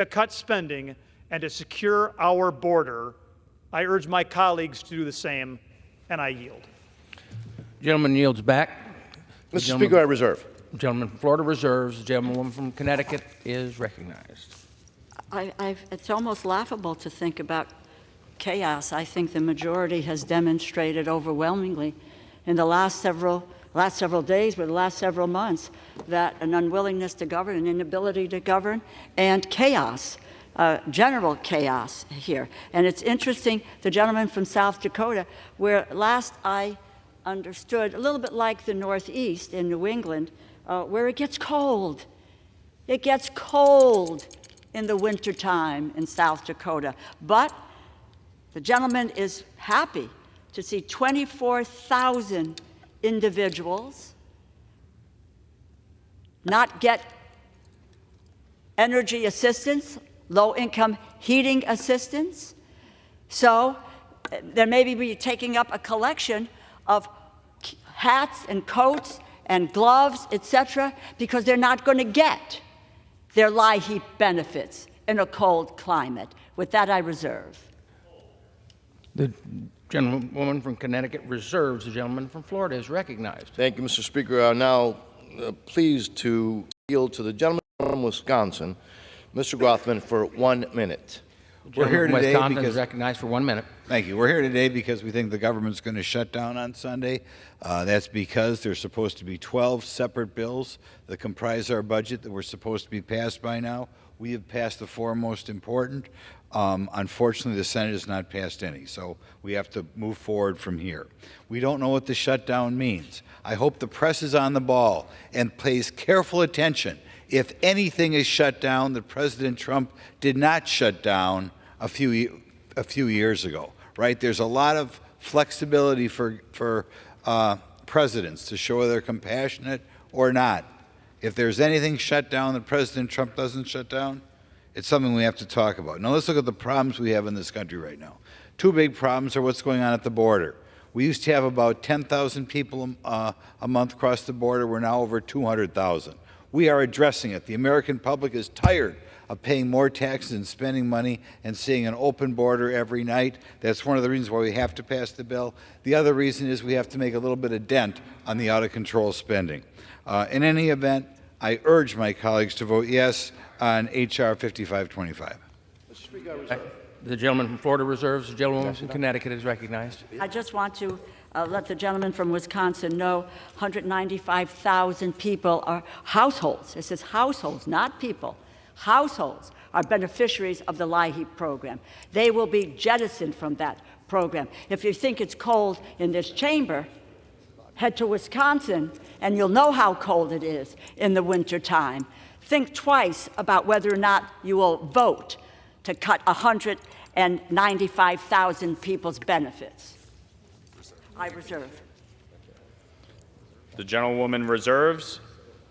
to cut spending and to secure our border. I urge my colleagues to do the same, and I yield. Gentleman yields back. Mr. Speaker, I reserve. The gentleman from Florida reserves. The gentleman from Connecticut is recognized. It's almost laughable to think about chaos. I think the majority has demonstrated overwhelmingly in the last several days, or the last several months, that an unwillingness to govern, an inability to govern, and chaos, general chaos here. And it's interesting, the gentleman from South Dakota, where last I understood, a little bit like the Northeast in New England, where it gets cold. It gets cold in the wintertime in South Dakota. But the gentleman is happy to see 24,000 individuals not get energy assistance, low-income heating assistance. So there may be taking up a collection of hats and coats and gloves, etc., because they're not going to get their LIHEAP benefits in a cold climate. With that, I reserve. The gentlewoman from Connecticut reserves. The gentleman from Florida is recognized. Thank you, Mr. Speaker. I'm now pleased to yield to the gentleman from Wisconsin, Mr. Grothman, for 1 minute. We're here today Wisconsin is recognized for 1 minute. Thank you. We're here today because we think the government's going to shut down on Sunday. That's because there's supposed to be 12 separate bills that comprise our budget that were supposed to be passed by now. We have passed the four most important. Unfortunately, the Senate has not passed any, so we have to move forward from here. We don't know what the shutdown means. I hope the press is on the ball and pays careful attention. If anything is shut down that President Trump did not shut down a few years ago, right? There's a lot of flexibility for presidents to show whether they're compassionate or not. If there's anything shut down that President Trump doesn't shut down, it's something we have to talk about. Now let's look at the problems we have in this country right now. Two big problems are what's going on at the border. We used to have about 10,000 people a month cross the border. We're now over 200,000. We are addressing it. The American public is tired of paying more taxes and spending money and seeing an open border every night. That's one of the reasons why we have to pass the bill. The other reason is we have to make a little bit of dent on the out-of-control spending. In any event, I urge my colleagues to vote yes on H.R. 5525. The gentleman from Florida reserves. The gentleman from Connecticut is recognized. I just want to let the gentleman from Wisconsin know 195,000 people are households. It says households, not people. Households are beneficiaries of the LIHEAP program. They will be jettisoned from that program. If you think it's cold in this chamber, head to Wisconsin and you'll know how cold it is in the wintertime. Think twice about whether or not you will vote to cut 195,000 people's benefits. I reserve. The gentlewoman reserves.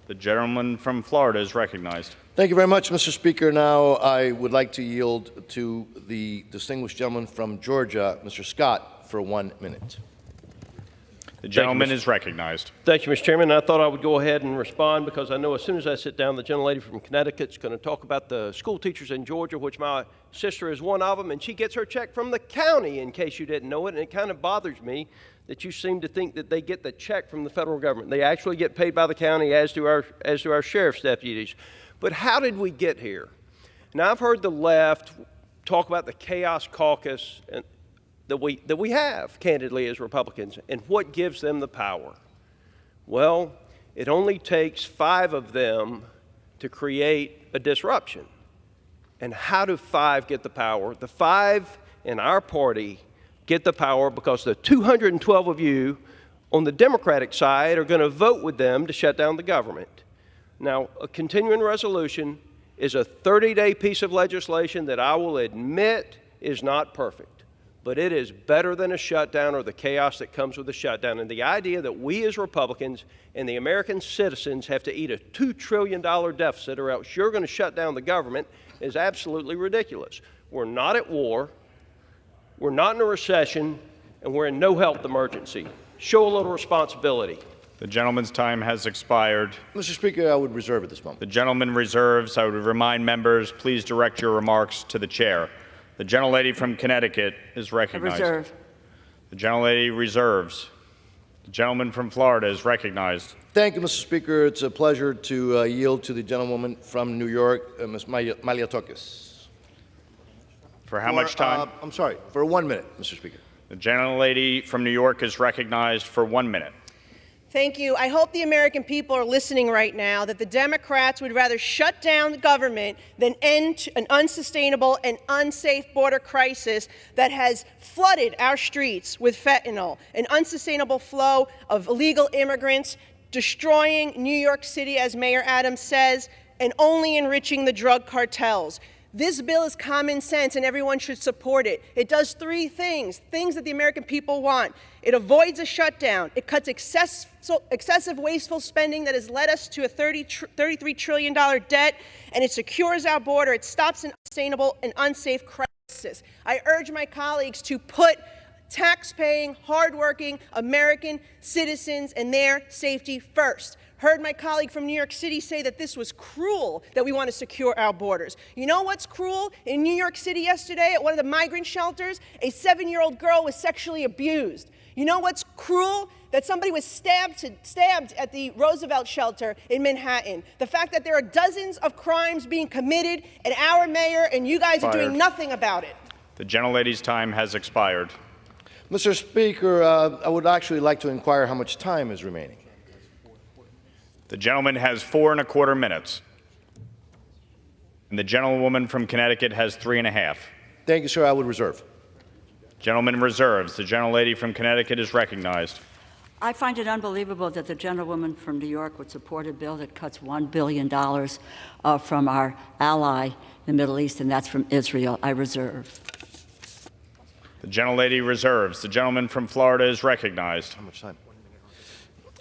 The gentleman from Florida is recognized. Thank you very much, Mr. Speaker. Now I would like to yield to the distinguished gentleman from Georgia, Mr. Scott, for 1 minute. The gentleman is recognized. Thank you, Mr. Chairman. I thought I would go ahead and respond because I know as soon as I sit down, the gentlelady from Connecticut is going to talk about the school teachers in Georgia, which my sister is one of them, and she gets her check from the county, in case you didn't know it, and it kind of bothers me that you seem to think that they get the check from the federal government. They actually get paid by the county, as do our sheriff's deputies. But how did we get here? Now, I've heard the left talk about the chaos caucus that we have, candidly, as Republicans, and what gives them the power. Well, it only takes 5 of them to create a disruption. And how do 5 get the power? The 5 in our party get the power because the 212 of you on the Democratic side are going to vote with them to shut down the government. Now, a continuing resolution is a 30-day piece of legislation that I will admit is not perfect, but it is better than a shutdown or the chaos that comes with a shutdown. And the idea that we as Republicans and the American citizens have to eat a $2 trillion deficit or else you're going to shut down the government is absolutely ridiculous. We're not at war, we're not in a recession, and we're in no health emergency. Show a little responsibility. The gentleman's time has expired. Mr. Speaker, I would reserve at this moment. The gentleman reserves. I would remind members, please direct your remarks to the chair. The gentlelady from Connecticut is I recognized. reserve. The gentlelady reserves. The gentleman from Florida is recognized. Thank you, Mr. Speaker. It's a pleasure to yield to the gentlewoman from New York, Ms. Maliotokis. For how much time? I'm sorry, for 1 minute, Mr. Speaker. The gentlelady from New York is recognized for 1 minute. Thank you. I hope the American people are listening right now that the Democrats would rather shut down the government than end an unsustainable and unsafe border crisis that has flooded our streets with fentanyl, an unsustainable flow of illegal immigrants, destroying New York City, as Mayor Adams says, and only enriching the drug cartels. This bill is common sense and everyone should support it. It does three things that the American people want. It avoids a shutdown. It cuts excessive wasteful spending that has led us to a $33 trillion debt, and it secures our border. It stops an unsustainable and unsafe crisis. I urge my colleagues to put tax-paying, hardworking American citizens and their safety first. Heard my colleague from New York City say that this was cruel, that we want to secure our borders. You know what's cruel? In New York City yesterday at one of the migrant shelters, a 7-year-old girl was sexually abused. You know what's cruel? That somebody was stabbed at the Roosevelt shelter in Manhattan. The fact that there are dozens of crimes being committed, and our mayor and you guys are doing nothing about it. The gentlelady's time has expired. Mr. Speaker, I would actually like to inquire how much time is remaining. The gentleman has 4¼ minutes. And the gentlewoman from Connecticut has 3½. Thank you, sir. I would reserve. Gentleman reserves. The gentlelady from Connecticut is recognized. I find it unbelievable that the gentlewoman from New York would support a bill that cuts $1 billion from our ally in the Middle East, and that's from Israel. I reserve. The gentlelady reserves. The gentleman from Florida is recognized. How much time?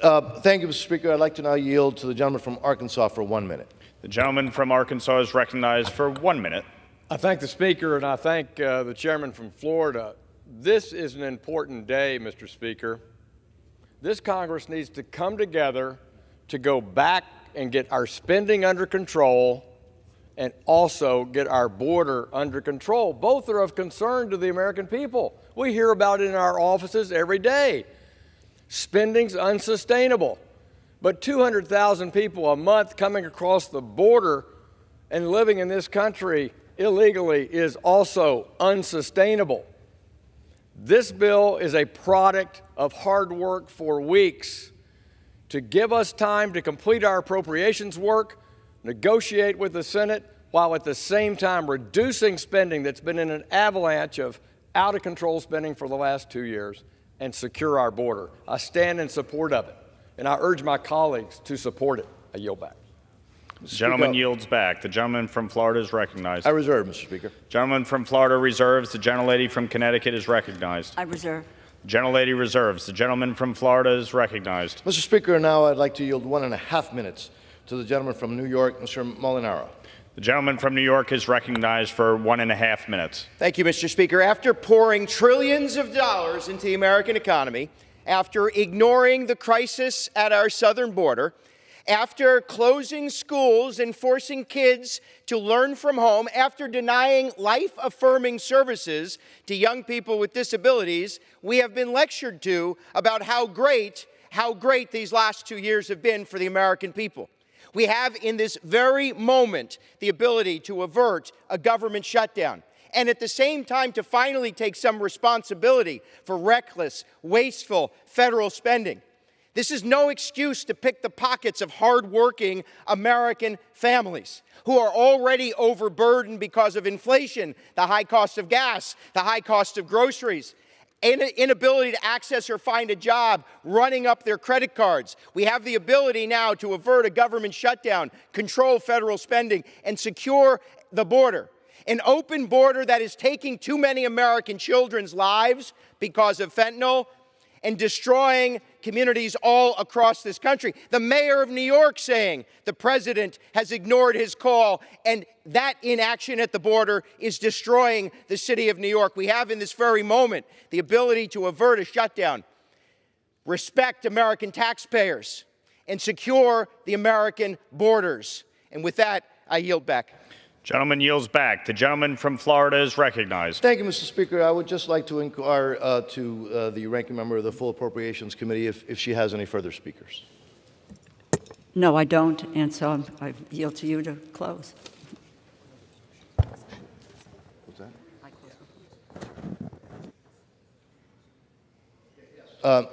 Thank you, Mr. Speaker. I'd like to now yield to the gentleman from Arkansas for 1 minute. The gentleman from Arkansas is recognized for 1 minute. I thank the Speaker and I thank the chairman from Florida. This is an important day, Mr. Speaker. This Congress needs to come together to go back and get our spending under control and also get our border under control. Both are of concern to the American people. We hear about it in our offices every day. Spending's unsustainable. But 200,000 people a month coming across the border and living in this country illegally is also unsustainable. This bill is a product of hard work for weeks to give us time to complete our appropriations work, negotiate with the Senate, while at the same time reducing spending that's been in an avalanche of out-of-control spending for the last 2 years, and secure our border. I stand in support of it, and I urge my colleagues to support it. I yield back. The gentleman yields back. The gentleman from Florida is recognized. I reserve, Mr. Speaker. Gentleman from Florida reserves. The gentlelady from Connecticut is recognized. I reserve. Gentlelady reserves. The gentleman from Florida is recognized. Mr. Speaker, now I'd like to yield 1½ minutes to the gentleman from New York, Mr. Molinaro. The gentleman from New York is recognized for 1½ minutes. Thank you, Mr. Speaker. After pouring trillions of dollars into the American economy, after ignoring the crisis at our southern border, after closing schools and forcing kids to learn from home, after denying life-affirming services to young people with disabilities, we have been lectured to about how great these last 2 years have been for the American people. We have in this very moment the ability to avert a government shutdown and at the same time to finally take some responsibility for reckless, wasteful federal spending. This is no excuse to pick the pockets of hardworking American families who are already overburdened because of inflation, the high cost of gas, the high cost of groceries, inability to access or find a job, running up their credit cards. We have the ability now to avert a government shutdown, control federal spending, and secure the border. An open border that is taking too many American children's lives because of fentanyl and destroying communities all across this country. The mayor of New York saying the president has ignored his call, and that inaction at the border is destroying the city of New York. We have in this very moment the ability to avert a shutdown. respect American taxpayers, and secure the American borders. And with that, I yield back. Gentleman yields back. The gentleman from Florida is recognized. Thank you, Mr. Speaker. I would just like to inquire to the ranking member of the Full Appropriations Committee if she has any further speakers. No, I don't, and so I yield to you to close. What's that?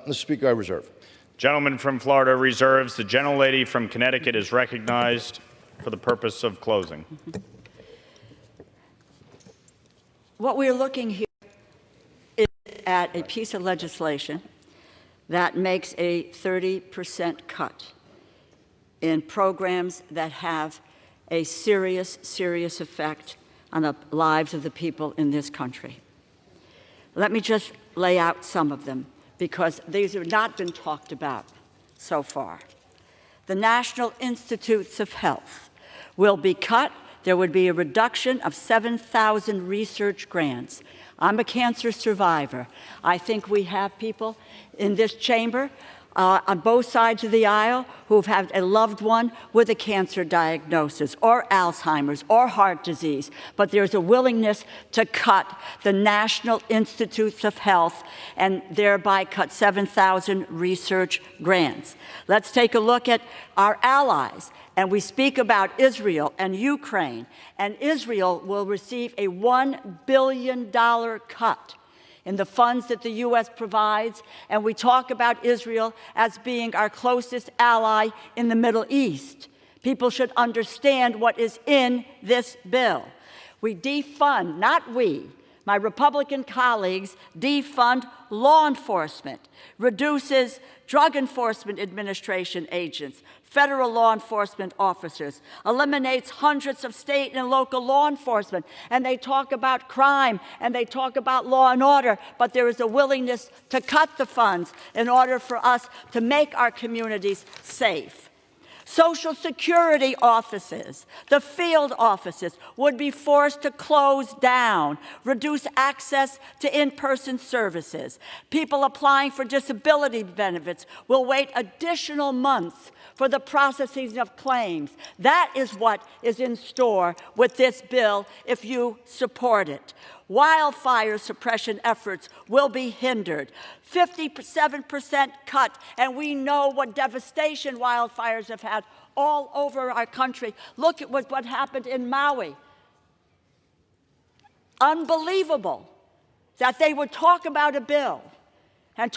Mr. Speaker, I reserve. Gentleman from Florida reserves. The gentlelady from Connecticut is recognized for the purpose of closing. What we're looking here is at a piece of legislation that makes a 30% cut in programs that have a serious, serious effect on the lives of the people in this country. Let me just lay out some of them, because these have not been talked about so far. The National Institutes of Health will be cut. There would be a reduction of 7,000 research grants. I'm a cancer survivor. I think we have people in this chamber on both sides of the aisle who've had a loved one with a cancer diagnosis or Alzheimer's or heart disease, but there's a willingness to cut the National Institutes of Health and thereby cut 7,000 research grants. Let's take a look at our allies. And we speak about Israel and Ukraine, and Israel will receive a $1 billion cut in the funds that the U.S. provides, and we talk about Israel as being our closest ally in the Middle East. People should understand what is in this bill. We defund, not we, my Republican colleagues defund law enforcement, reduces Drug Enforcement Administration agents, federal law enforcement officers, eliminates hundreds of state and local law enforcement, and they talk about crime and they talk about law and order, but there is a willingness to cut the funds in order for us to make our communities safe. Social Security offices, the field offices, would be forced to close down, reduce access to in-person services. People applying for disability benefits will wait additional months for the processing of claims. That is what is in store with this bill if you support it. Wildfire suppression efforts will be hindered. 57% cut, and we know what devastation wildfires have had all over our country. Look at what happened in Maui. Unbelievable that they would talk about a bill and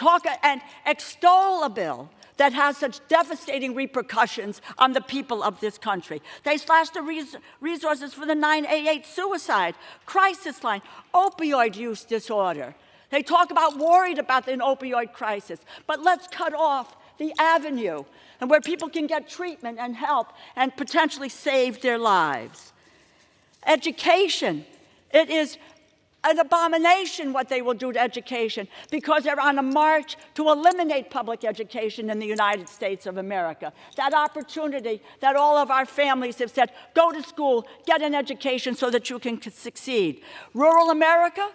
extol a bill that has such devastating repercussions on the people of this country. They slashed the resources for the 988 suicide crisis line, opioid use disorder. They talk about worried about an opioid crisis, but let's cut off the avenue and where people can get treatment and help and potentially save their lives. Education, it is an abomination what they will do to education, because they're on a march to eliminate public education in the United States of America. That opportunity that all of our families have said, go to school, get an education so that you can succeed. Rural America?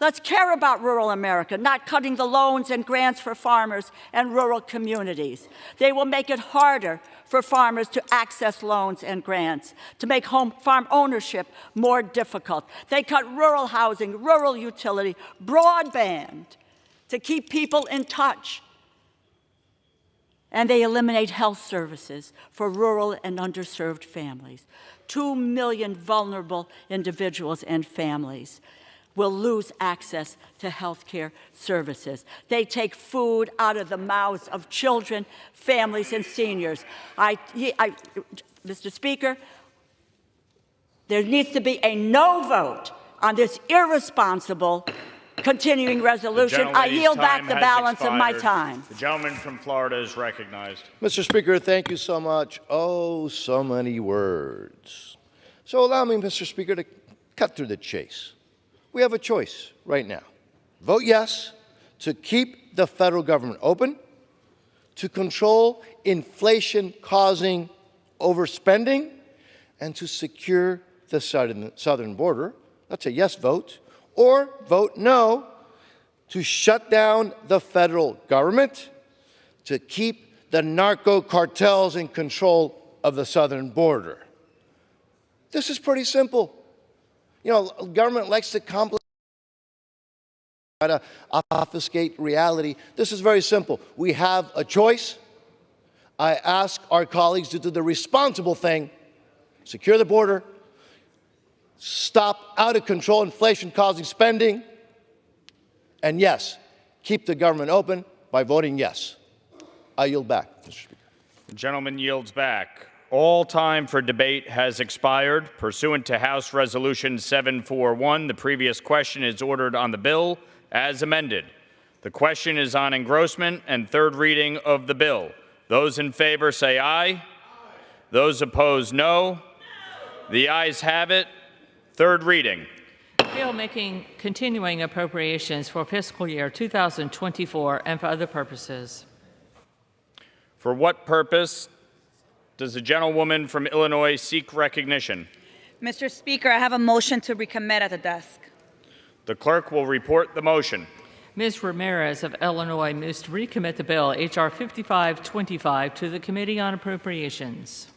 Let's care about rural America, not cutting the loans and grants for farmers and rural communities. They will make it harder for farmers to access loans and grants, to make farm ownership more difficult. They cut rural housing, rural utility, broadband to keep people in touch. And they eliminate health services for rural and underserved families. 2 million vulnerable individuals and families will lose access to health care services. They take food out of the mouths of children, families, and seniors. Mr. Speaker, there needs to be a no vote on this irresponsible continuing resolution. I yield back the balance of my time. The gentleman from Florida is recognized. Mr. Speaker, thank you so much. Oh, so many words. So allow me, Mr. Speaker, to cut through the chase. We have a choice right now. Vote yes to keep the federal government open, to control inflation-causing overspending, and to secure the southern border. That's a yes vote. Or vote no to shut down the federal government, to keep the narco cartels in control of the southern border. This is pretty simple. You know, government likes to complicate, try to obfuscate reality. This is very simple. We have a choice. I ask our colleagues to do the responsible thing, secure the border, stop out-of-control inflation-causing spending, and yes, keep the government open by voting yes. I yield back, Mr. Speaker. The gentleman yields back. All time for debate has expired. Pursuant to House Resolution 741, the previous question is ordered on the bill as amended. The question is on engrossment and third reading of the bill. Those in favor say aye. Aye. Those opposed, no. The ayes have it. Third reading. Bill making continuing appropriations for fiscal year 2024 and for other purposes. For what purpose does the gentlewoman from Illinois seek recognition? Mr. Speaker, I have a motion to recommit at the desk. The clerk will report the motion. Ms. Ramirez of Illinois moves to recommit the bill H.R. 5525 to the Committee on Appropriations.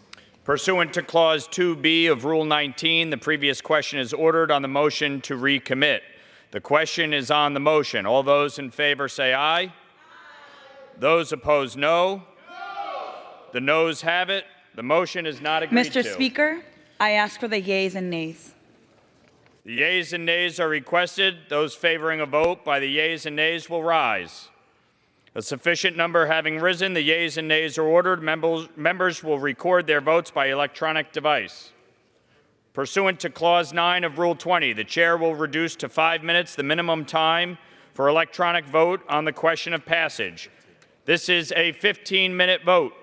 Pursuant to Clause 2B of Rule 19, the previous question is ordered on the motion to recommit. The question is on the motion. All those in favor say aye. Aye. Those opposed, no. The noes have it. The motion is not agreed to. Mr. Speaker, I ask for the yeas and nays. The yeas and nays are requested. Those favoring a vote by the yeas and nays will rise. A sufficient number having risen, the yeas and nays are ordered. Members will record their votes by electronic device. Pursuant to Clause 9 of Rule 20, the chair will reduce to 5 minutes the minimum time for electronic vote on the question of passage. This is a 15-minute vote.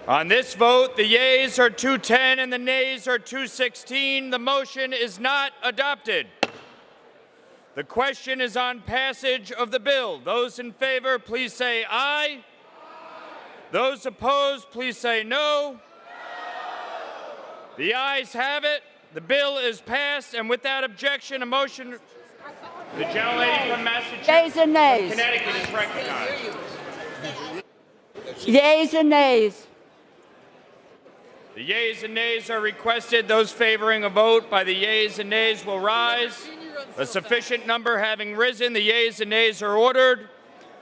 On this vote, the yeas are 210 and the nays are 216. The motion is not adopted. The question is on passage of the bill. Those in favor, please say aye. Those opposed, please say no. The ayes have it. The bill is passed, and without objection, a motion. The gentlelady from Massachusetts, Yeas and nays. Connecticut is recognized. Yeas and nays. The yeas and nays are requested. Those favoring a vote by the yeas and nays will rise. A sufficient number having risen, the yeas and nays are ordered.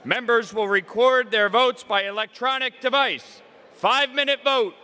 Members will record their votes by electronic device. 5-minute vote.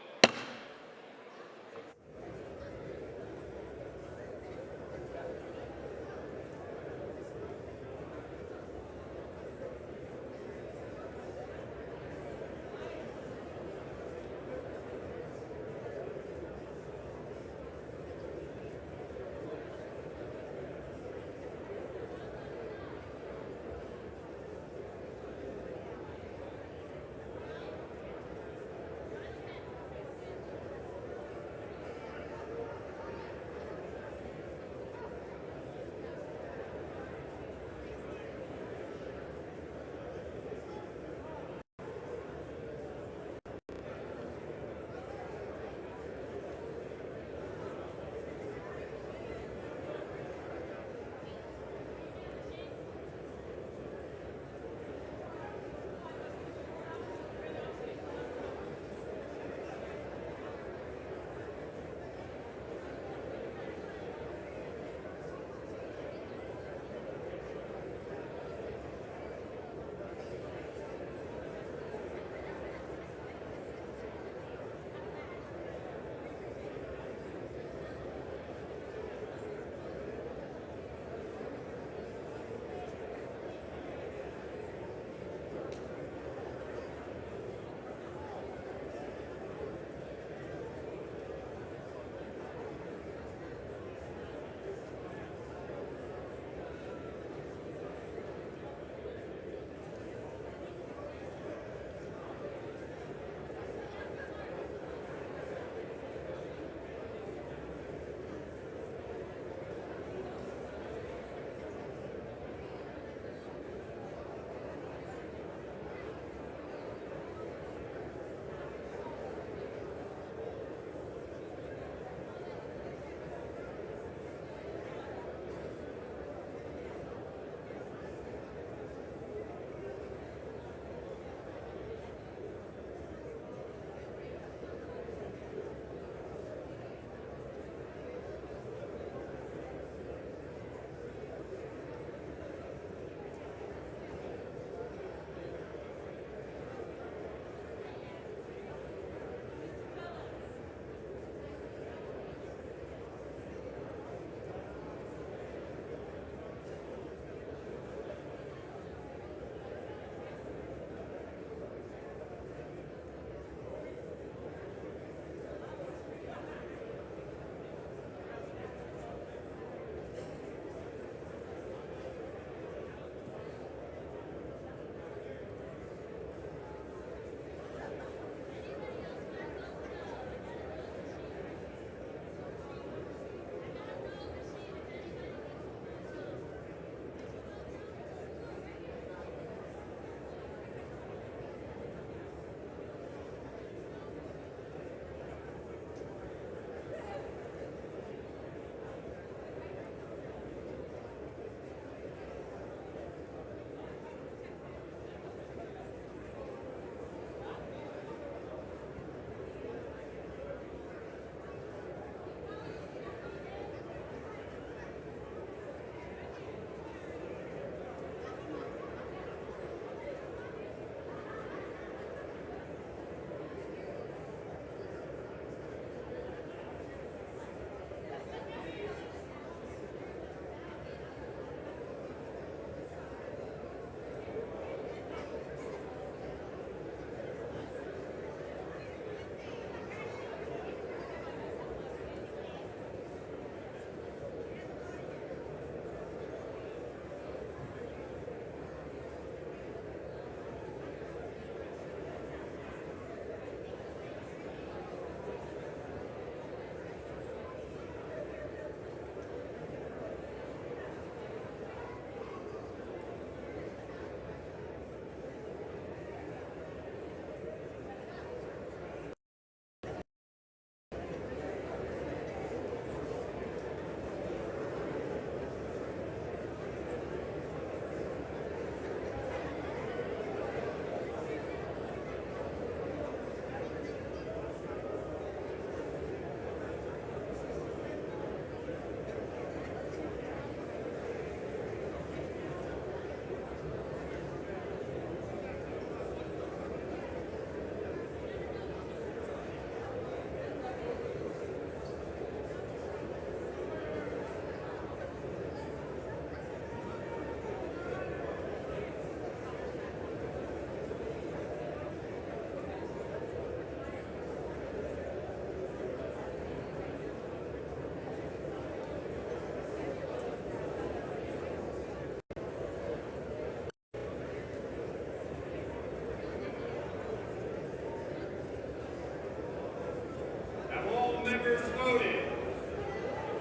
members voted.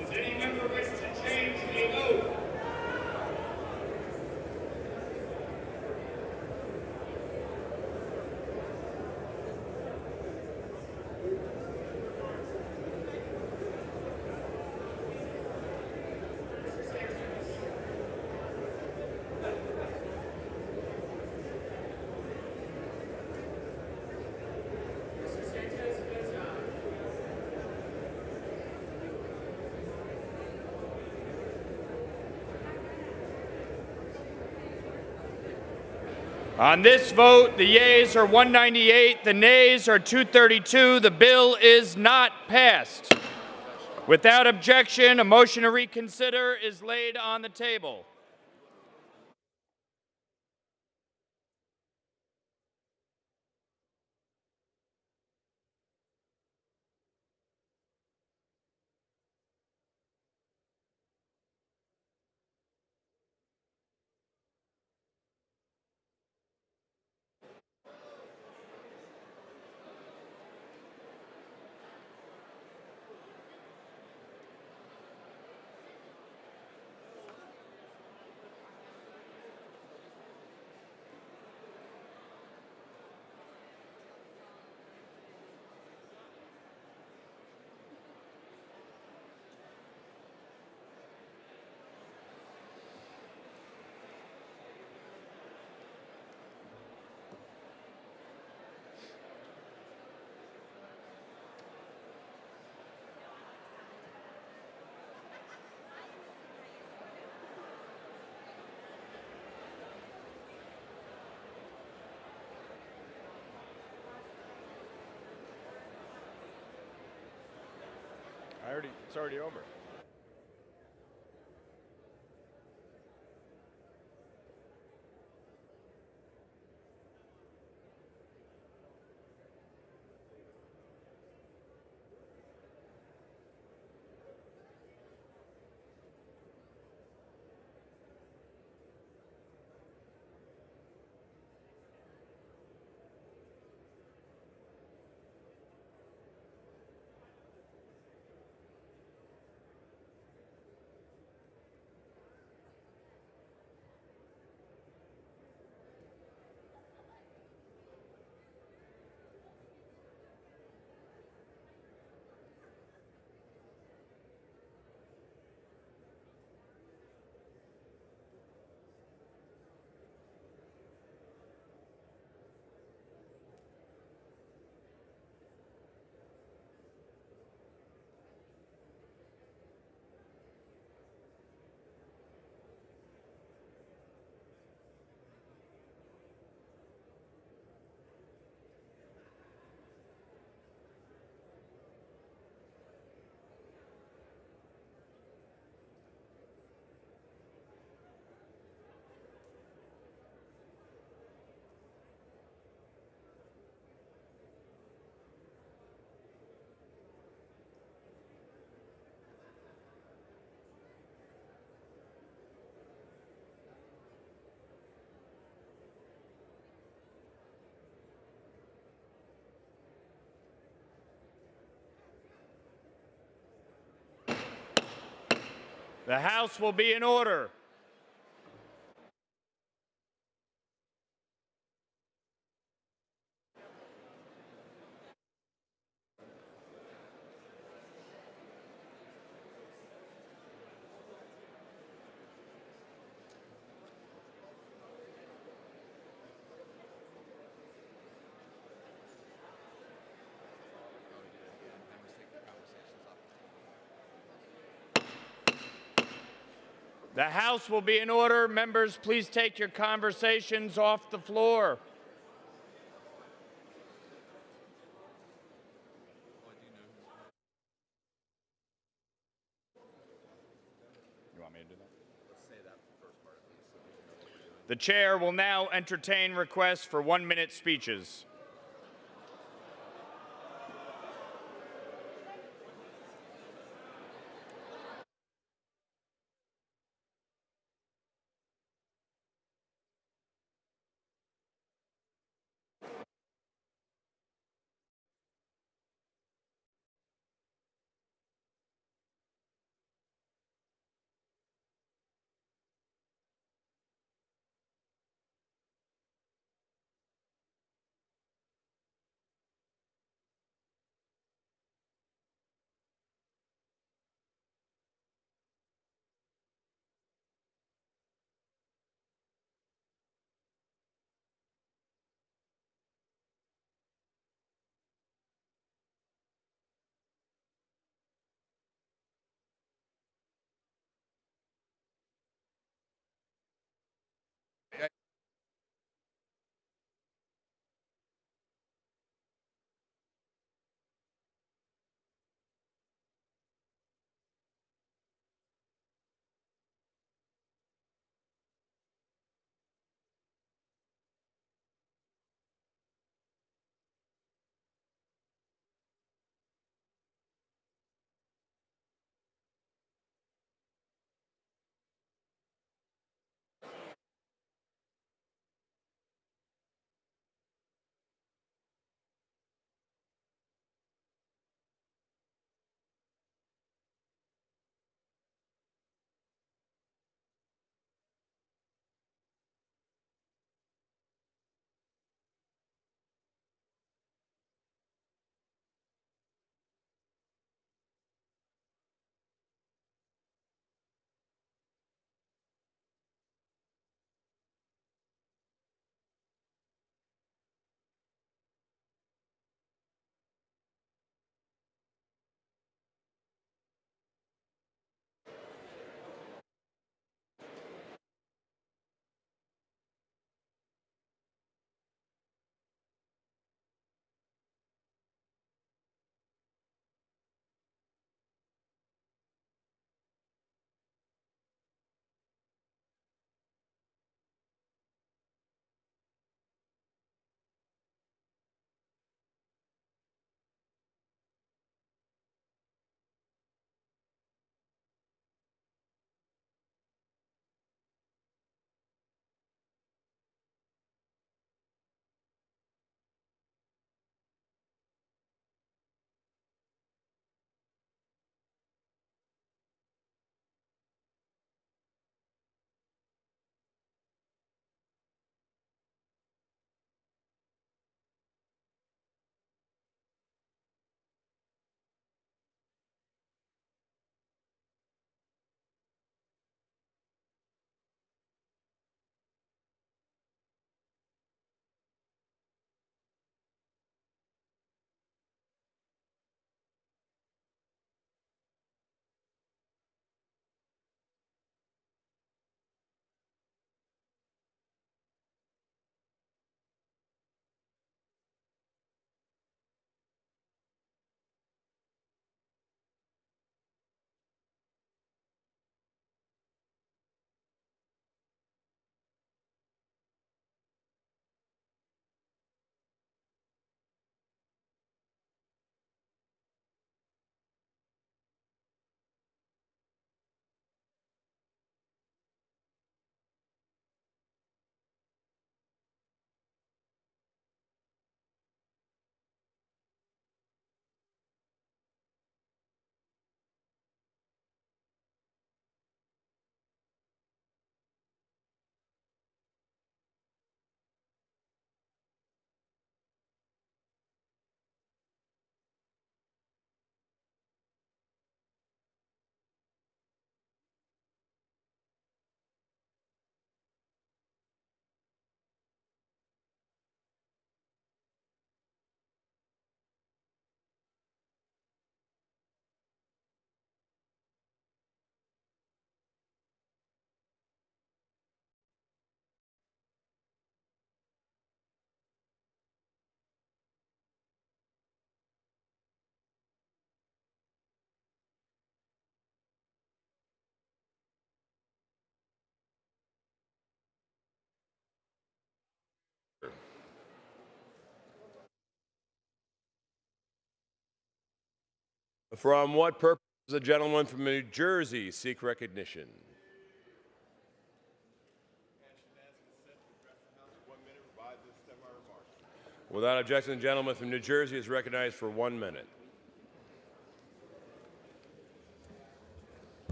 Does any member wish to change a vote? On this vote, the yeas are 198, the nays are 232. The bill is not passed. Without objection, a motion to reconsider is laid on the table. It's already over. The House will be in order. The House will be in order. Members, please take your conversations off the floor. You want me to do that? Let's say that first part. The chair will now entertain requests for 1-minute speeches. From what purpose does the gentleman from New Jersey seek recognition? Without objection, the gentleman from New Jersey is recognized for 1 minute.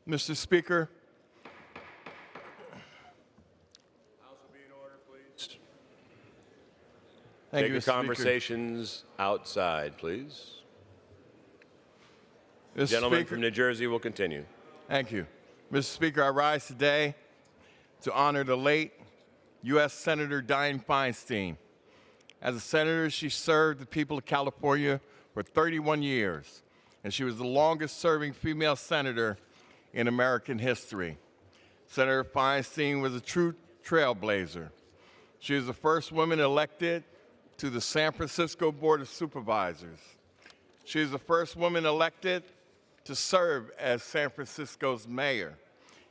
Mr. Speaker. House will be in order, please. Thank Take you, your Mr. Speaker. conversations outside, please. The Mr. gentleman Speaker. from New Jersey will continue. Thank you. Mr. Speaker, I rise today to honor the late U.S. Senator Dianne Feinstein. As a senator, she served the people of California for 31 years, and she was the longest-serving female senator in American history. Senator Feinstein was a true trailblazer. She was the first woman elected to the San Francisco Board of Supervisors. She was the first woman elected to serve as San Francisco's mayor.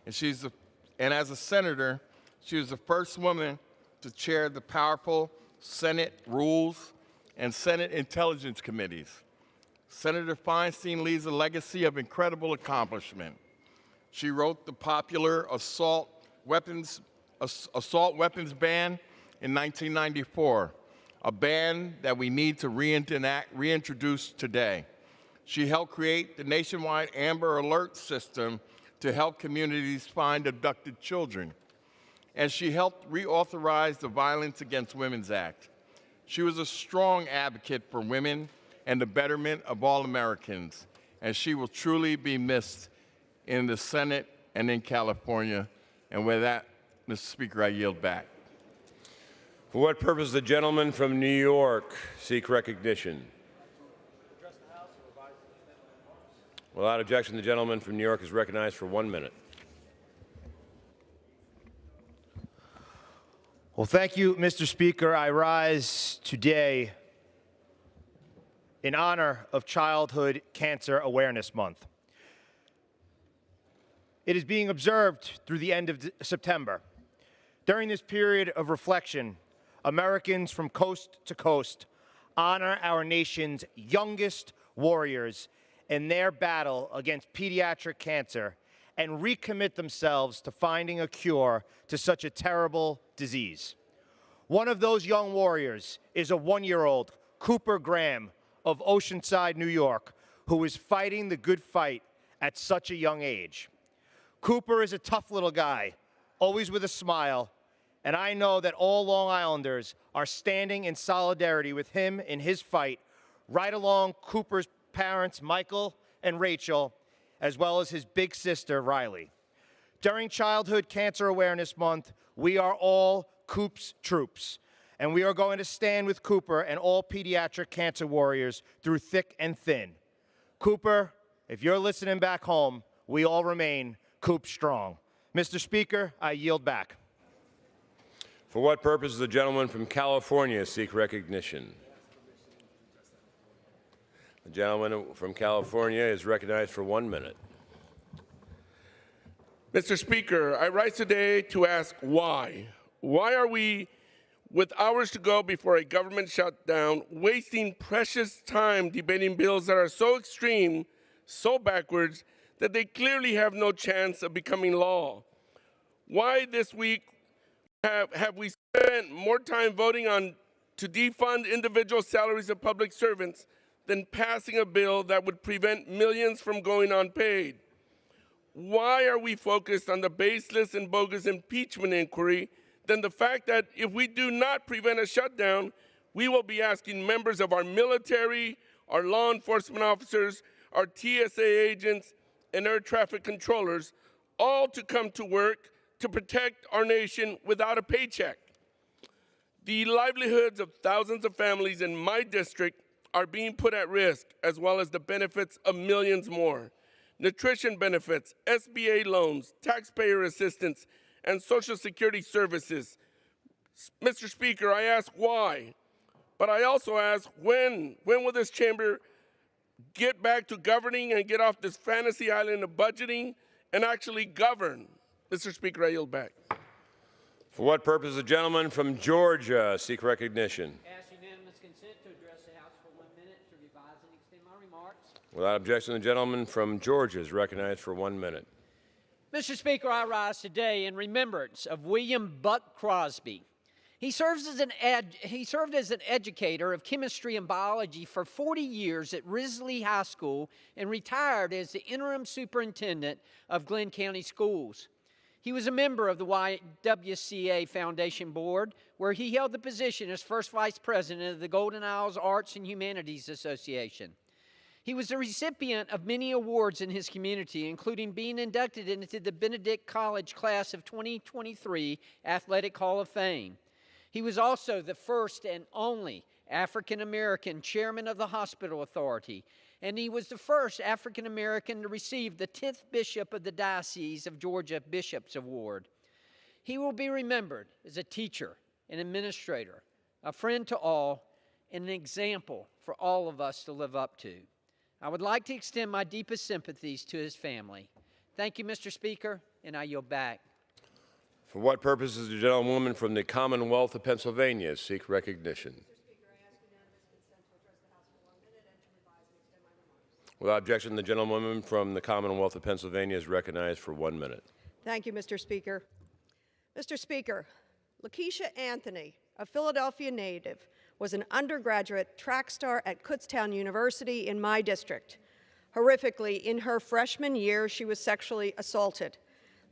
And as a senator, she was the first woman to chair the powerful Senate Rules and Senate Intelligence Committees. Senator Feinstein leaves a legacy of incredible accomplishment. She wrote the popular assault weapons ban in 1994, a ban that we need to reintroduce today. She helped create the nationwide Amber Alert system to help communities find abducted children. And she helped reauthorize the Violence Against Women's Act. She was a strong advocate for women and the betterment of all Americans, and she will truly be missed in the Senate and in California. And with that, Mr. Speaker, I yield back. For what purpose does the gentleman from New York seek recognition? Without objection, the gentleman from New York is recognized for 1 minute. Well, thank you, Mr. Speaker. I rise today in honor of Childhood Cancer Awareness Month. It is being observed through the end of September. During this period of reflection, Americans from coast to coast honor our nation's youngest warriors in their battle against pediatric cancer and recommit themselves to finding a cure to such a terrible disease. One of those young warriors is a 1-year-old, Cooper Graham of Oceanside, New York, who is fighting the good fight at such a young age. Cooper is a tough little guy, always with a smile, and I know that all Long Islanders are standing in solidarity with him in his fight, right along Cooper's parents, Michael and Rachel, as well as his big sister, Riley. During Childhood Cancer Awareness Month, we are all Coop's troops, and we are going to stand with Cooper and all pediatric cancer warriors through thick and thin. Cooper, if you're listening back home, we all remain Coop strong. Mr. Speaker, I yield back. For what purpose does the gentleman from California seek recognition? The gentleman from California is recognized for 1 minute. Mr. Speaker, I rise today to ask why. Why are we, with hours to go before a government shutdown, wasting precious time debating bills that are so extreme, so backwards, that they clearly have no chance of becoming law? Why this week have we spent more time voting on to defund individual salaries of public servants than passing a bill that would prevent millions from going unpaid? Why are we focused on the baseless and bogus impeachment inquiry than the fact that if we do not prevent a shutdown, we will be asking members of our military, our law enforcement officers, our TSA agents, and air traffic controllers all to come to work to protect our nation without a paycheck? The livelihoods of thousands of families in my district are being put at risk, as well as the benefits of millions more. Nutrition benefits, SBA loans, taxpayer assistance, and Social Security services. Mr. Speaker, I ask why, but I also ask when will this chamber get back to governing and get off this fantasy island of budgeting and actually govern? Mr. Speaker, I yield back. For what purpose the gentleman from Georgia seek recognition? Ask unanimous consent to address the House for 1 minute to revise and extend my remarks. Without objection, the gentleman from Georgia is recognized for 1 minute. Mr. Speaker, I rise today in remembrance of William Buck Crosby. He served as an educator of chemistry and biology for 40 years at Risley High School and retired as the interim superintendent of Glenn County Schools. He was a member of the YWCA Foundation Board, where he held the position as first vice president of the Golden Isles Arts and Humanities Association. He was the recipient of many awards in his community, including being inducted into the Benedict College Class of 2023 Athletic Hall of Fame. He was also the first and only African American chairman of the Hospital Authority, and he was the first African American to receive the 10th Bishop of the Diocese of Georgia Bishop's Award. He will be remembered as a teacher, an administrator, a friend to all, and an example for all of us to live up to. I would like to extend my deepest sympathies to his family. Thank you, Mr. Speaker, and I yield back. For what purpose does the gentlewoman from the Commonwealth of Pennsylvania seek recognition? Without objection, the gentlewoman from the Commonwealth of Pennsylvania is recognized for 1 minute. Thank you, Mr. Speaker. Mr. Speaker, Lakeisha Anthony, a Philadelphia native, was an undergraduate track star at Kutztown University in my district. Horrifically, in her freshman year, she was sexually assaulted.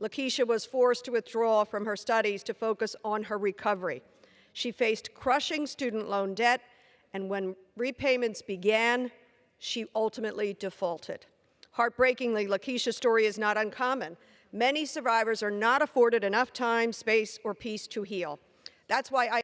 Lakeisha was forced to withdraw from her studies to focus on her recovery. She faced crushing student loan debt, and when repayments began, she ultimately defaulted. Heartbreakingly, Lakeisha's story is not uncommon. Many survivors are not afforded enough time, space, or peace to heal. That's why I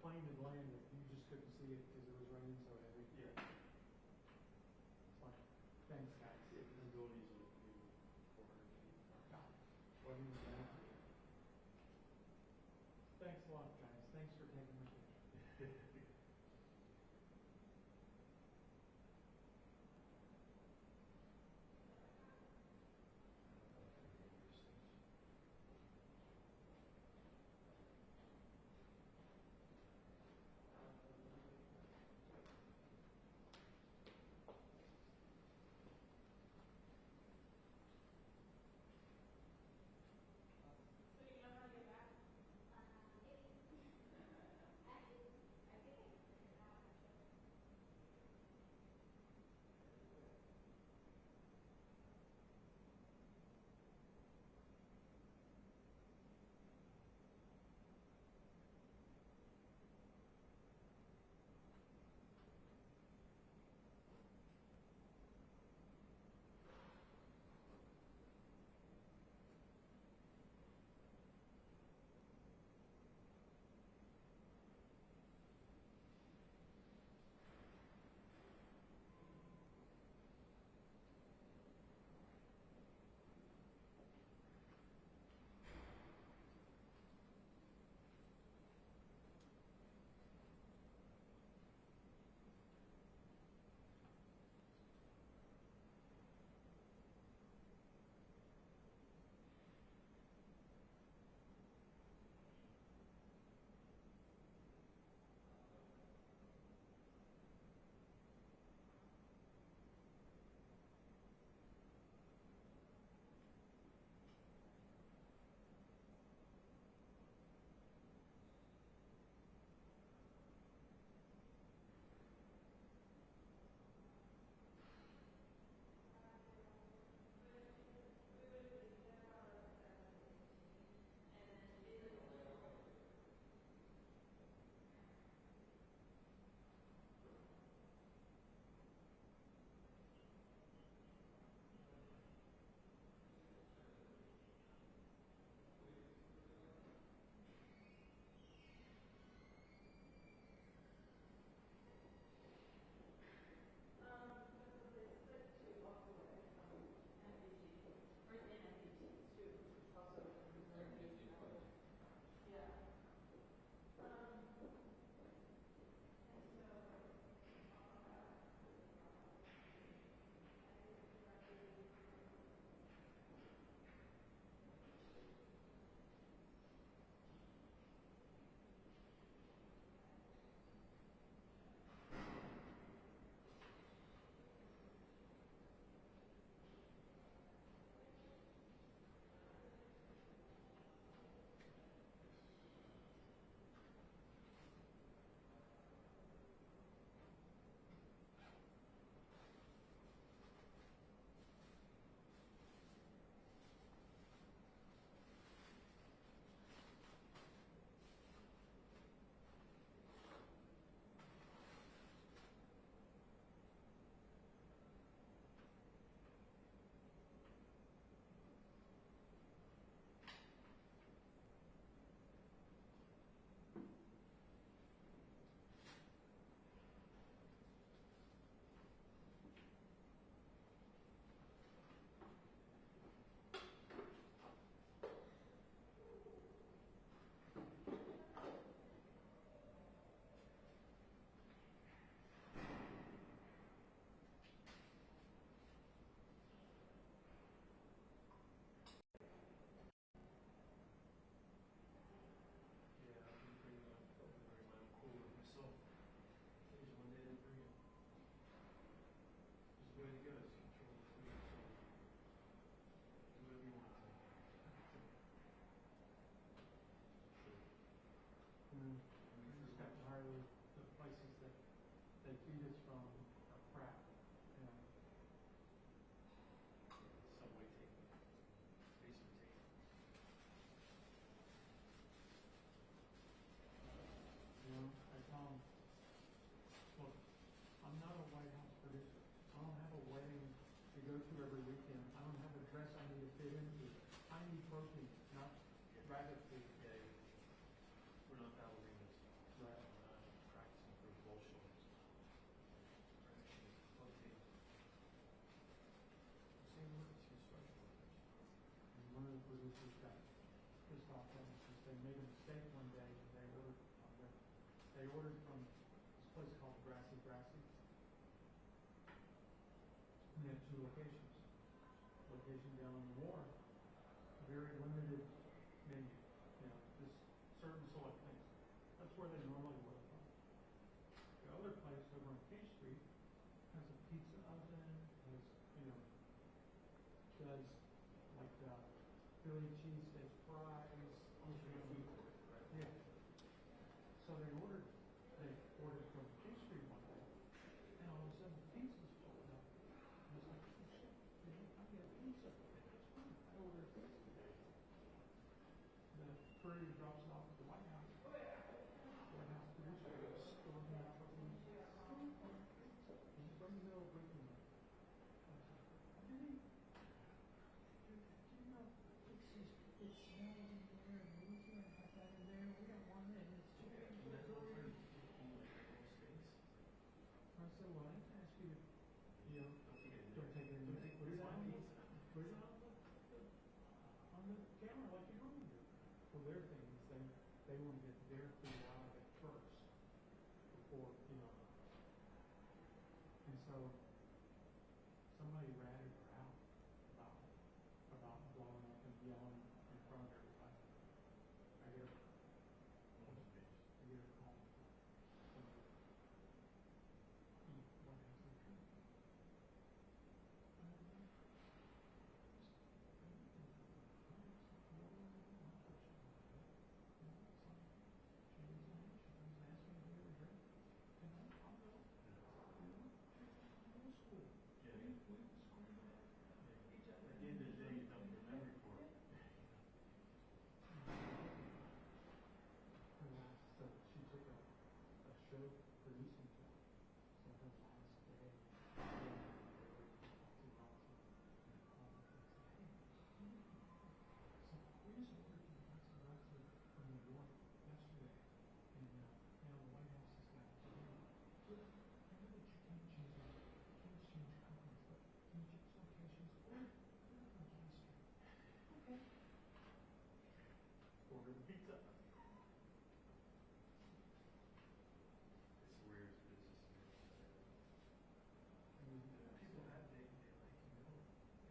plane had landed. You just couldn't see it because it was raining so heavy. Yeah. It's fine. Thanks, guys. Yeah, visibility is maybe 400 feet. Wasn't even that. Thanks a lot, guys. Thanks for taking my picture. go to every weekend. I don't have a dress I need to fit into. I need protein, not rabbit food. Yeah, we're not dabbling in this. Right. Practicing for bullshit. Okay. Same words, his special. And one of the producers got pissed off at us because they made a mistake one day and they ordered from this place called Grassy. And they have two locations. Location down on the wharf, very limited menu, just certain select things. That's where they normally order from. The other place over on K Street has a pizza oven, has, does like Philly cheesesteak fries. Food court, right? Yeah. So they ordered from K Street one day, and all of a sudden the pizza's pulled up. I was like, oh shit, I get a pizza. I ordered a pizza today. The courier drops it off at the White House. White House producer goes, "Still in that fucking he's from the middle of Brooklyn." It smells in there, and we can't have that in there. We don't want it. It's too big. I said, well, I didn't ask you to, don't take it in there. Put it on the camera like you normally do. Well, their thing is they want to get their food out of it first before, And so somebody ratted her out about blowing up and yelling in front of everybody. I get a call. At the end of the day, you don't remember for it. So she took a show producing job. So her last day, so we just ordered lots of restaurant from New York yesterday, and now the White House has got. I know that you can't change companies, but can you change locations? Order from K Street. Okay. Order the pizza. It's weird business. People have they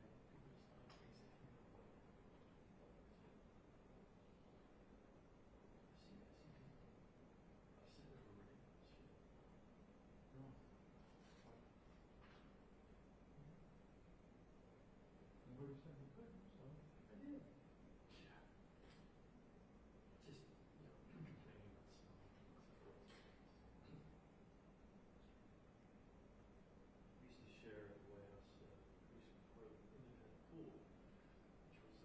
like people just not basic what. I see people. I've said it already. Shit. No. Nobody said we couldn't, so I did. Yeah. Just complaining about stuff. We used to share at the White House producer for an independent pool, which was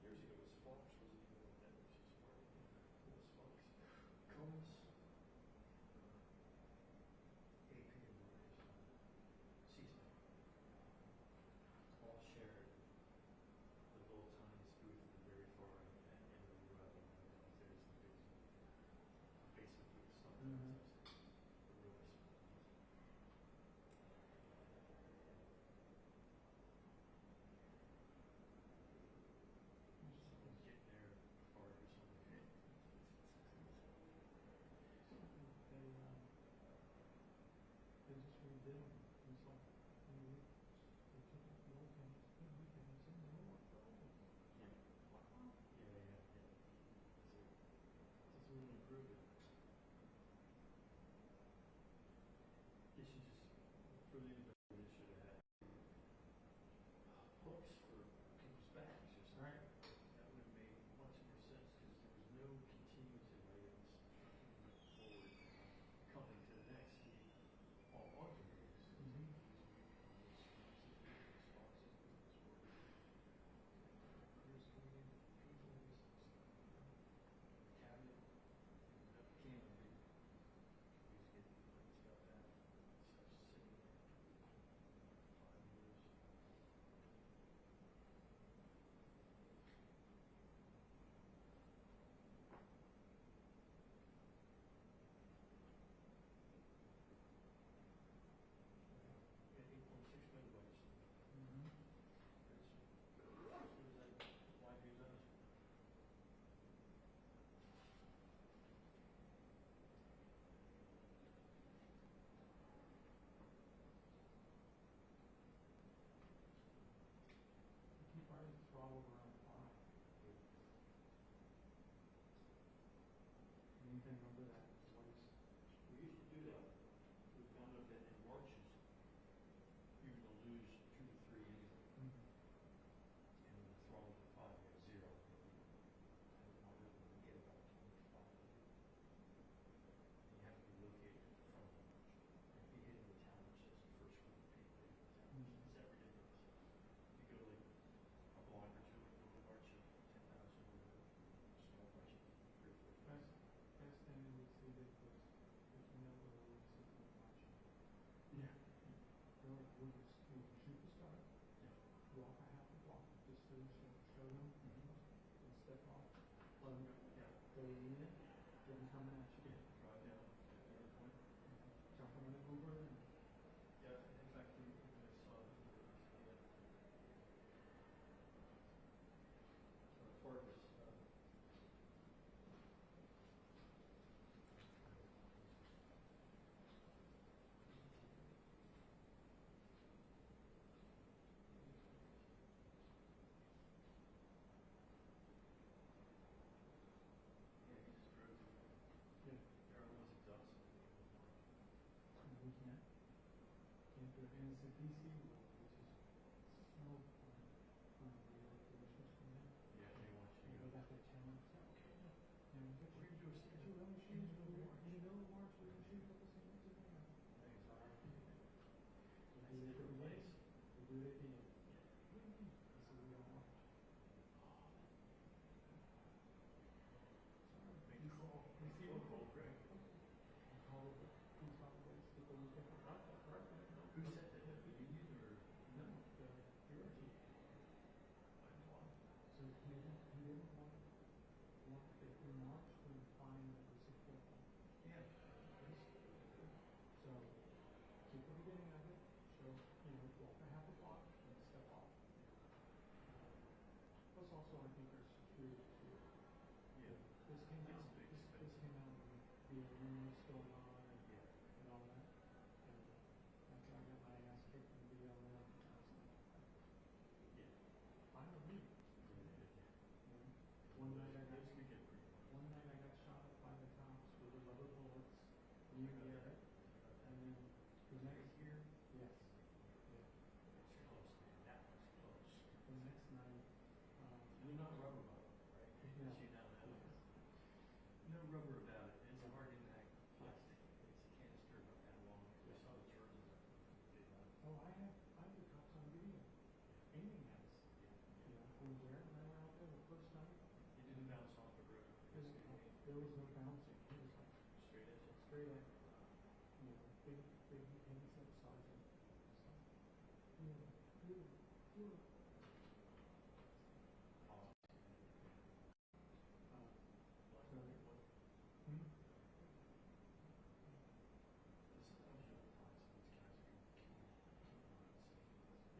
years ago was Fox, wasn't even what that was just part of it was Fox. Combs, AP and C-SPAN, all shared the little tiny booth at the very far end of the room. There's the big basement booth, something upstairs. The really small. Someone's getting there fart or something. They just redid them. It's like, they took the old things, put new things in, they were Yeah. That's really improved it. Guess you just, for the independent, they should have had hooks for people's bags or something. Right. That would have made much more sense because there was no continuous items forward coming to the next. All arguments. Cabinet, can't read. Always get stuff out, stuff sitting there. remember that twice. We used to do that. We found out that in marches, you're going to lose 2 to 3 anyway. And in the throng of 5, you have 0. And in order to get about 25. And you have to be located from the march. And be hitting the town which says the first group of people hitting the town. It's that ridiculous. You go like a block or two and go to march of 10,000 or whatever. Small march of 3 or 4 thousand. Best thing we did was we never really sit and watch. Yeah. We'll shoot the star, walk a half a block, just to show them, and step off, let them go in it, get them coming at you. Drive down, Jump on an Uber, and in fact, I saw the Fortress. And it's a DC rule, which is so fun. The commissioners come in. Yeah, they want you. They got their challenge. Okay, no. And we're going to do a stand. You know, shoot in the middle of March, we're going to shoot up the same as the man. Thanks, all right. We do it every day. We do it again. That's what we don't want. Make the call. Make the phone call, Greg. Call the police officers, people who get the right. Who said that? The union or? No, the bureau. So he didn't want if we march, we would find that we support them. Yeah. So keep the beginning of it, show, walk a half a block and step off. Plus also I think there's security too. Yeah. This came out when the news going on and all that. And after I got my ass kicked in the BLM, I was like, yeah, finally. One night I got shot by the cops with rubber bullets. You get it. And then the next year, yes. Yeah. It's close, man. That was close. The next night, you're not rubber about it, right? Yeah. You know that. No rubber about it. It's a hard impact plastic. It's a canister about that long. I saw the charges of it. Oh, I have the cops on video. Aiming at us. When Jared and I were out there the first night, It didn't bounce off the road. there was no bouncing. It was like Straight at you. straight at, big hands up sergeant.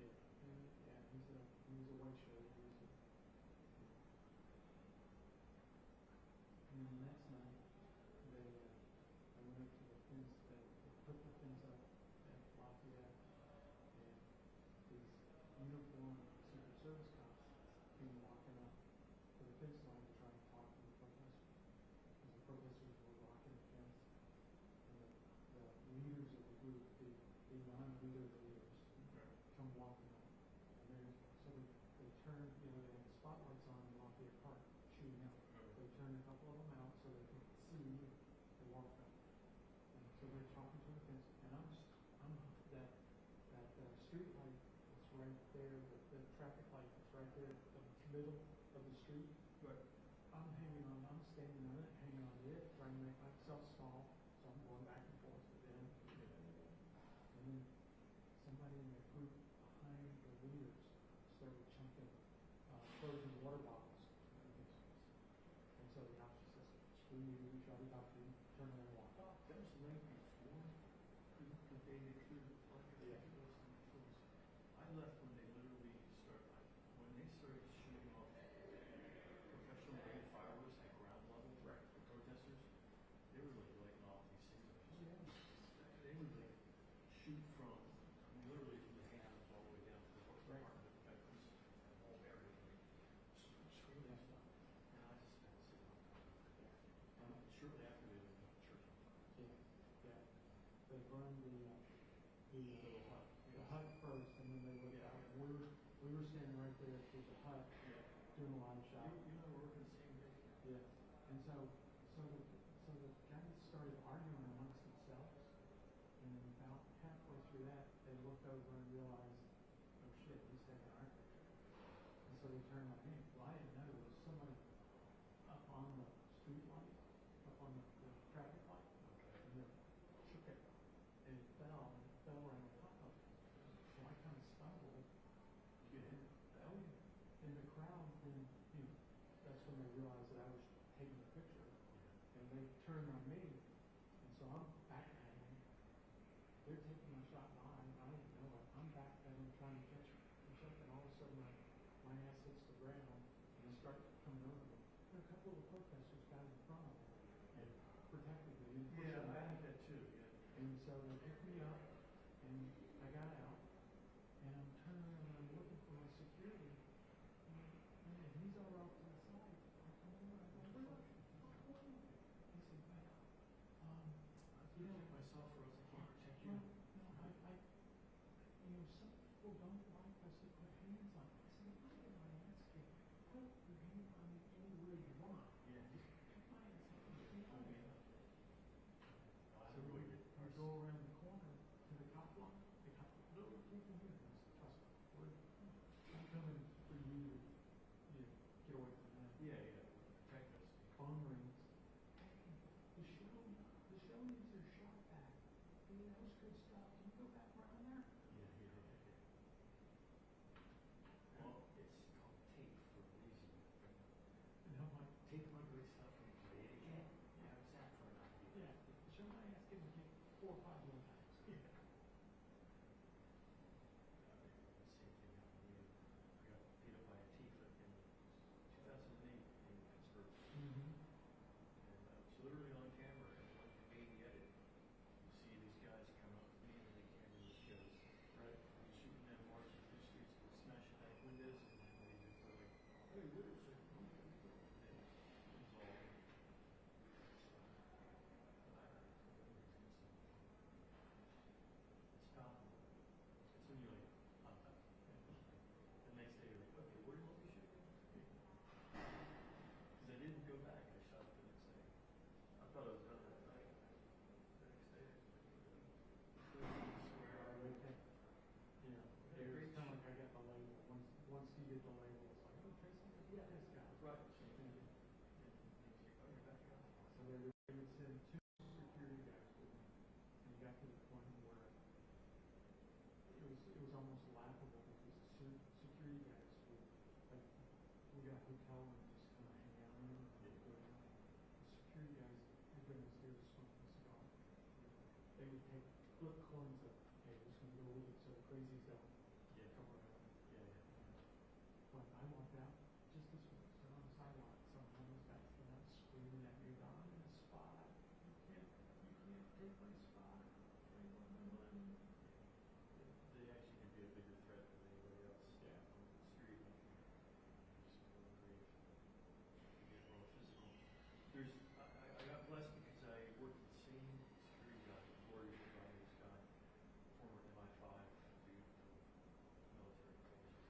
So, he's a white shirt. And then the next night, I went up to the fence, they put the fence up at Lafayette, and these uniformed Secret Service cops came walking up to the fence line to try and talk to the protesters. Because the protesters were blocking the fence. And the leaders of the group, the non-leader leaders, come walking up. And so they turned, they had the spotlights on in Lafayette Park, shooting out. They turned a couple of them out so they could see the walk up. And so they're talking to the fence, and I'm that street light that's right there, the traffic light that's right there, the middle of the street. But I'm standing on it, hanging on to it, trying to make myself small, so I'm going back and forth with them. And then somebody in the group behind the leaders started chunking frozen water bottles. And so the officer says, screw you, we try to talk to you, turn around and walk off. That was the night before the day they cleared the park. I left when they literally started shooting off professional grade fireworks at ground level. Right. The protesters, they were like lighting off these things. They would like shoot from literally from the hands all the way down to the department of veterans and the whole area. Screw that stuff. And I just had to sit on top of it. Shortly after they burned the hut first, and then they looked out. And we were standing right there at the hut doing a line shot. You know, we're working the same day. Yeah. And so the guys started arguing amongst themselves, and about halfway through that, they looked over and realized, oh shit, he's taking our picture. And so they turned on me. Well, I didn't know there was somebody up on the street light, up on the traffic light, and it shook it, and it fell right on top of it. So I kind of stumbled, and fell in. And the crowd, then, you know, that's when they realized that I was taking a picture, and they turned on me, and so I'm backpedaling. They're taking my shot behind, I didn't know it. I'm backpedaling, trying to catch up, and all of a sudden my ass hits the ground, and I start coming over me. And a couple of the protesters got in front of me and protected me. Yeah, I had that too. Yeah. And so they picked me up, and I got out, and I'm turning around and I'm looking for my security, and he's all off to the side. I come over, I go, where are you? He said, well, you know, myself for us, I can't protect you. No, you know, some people don't like us to put hands on them. I said, look at my ass kick. Put your hand on me anywhere you want. Yeah. Just pick my ass up and kick me. So we go around the corner to the cop block. The cop block, no, you can hear us. Trust me. I'm coming for you to get away from that. Yeah, yeah. Protect us. Phone rings. The show needs your shot back. Hey, that was good stuff. Can you go back around there? Yeah. Well, it's called tape for a reason. And I'm like, take my great stuff and play it again. Yeah, how's that for an idea? Yeah, show my ass getting kicked 4 or 5 more times. Yeah. The same thing happened to me. I got beat up by a Tifa in 2008 in Pittsburgh. And I was literally on camera and like the baby edit. You see these guys come up to me and the camera just goes, right? You're shooting them marching through the streets, smashing back windows, and then they just go like, hey, what is it? It's all. It's powerful. It's when you're like, I'm done. The next day you're like, okay, where do you want me to shoot? Because I didn't go back. I shot the next day. I thought I was done that night. The next day, it's kind of like I got the label. Once you get the label, it's like, oh, Tracy, yeah, this guy. Right. So they would send 2 security guys with me, and it got to the point where it was almost laughable because the security guys would, like, we got a hotel and just kind of hang out in it. The security guys would go downstairs to smoke a cigar. They would take flip coins of, hey, we're just going to go with it so the crazies don't come around. Yeah. But I walked out just this way, stood on the sidewalk. Some homeless guys came out screaming at me, "I'm in a spot. You can't take my spot. I want my money." They actually can be a bigger threat than anybody else. Yeah. On the street. Just grief. Get more physical. I got blessed because I worked with the same security guy before he was this guy, former MI5 dude from military forces.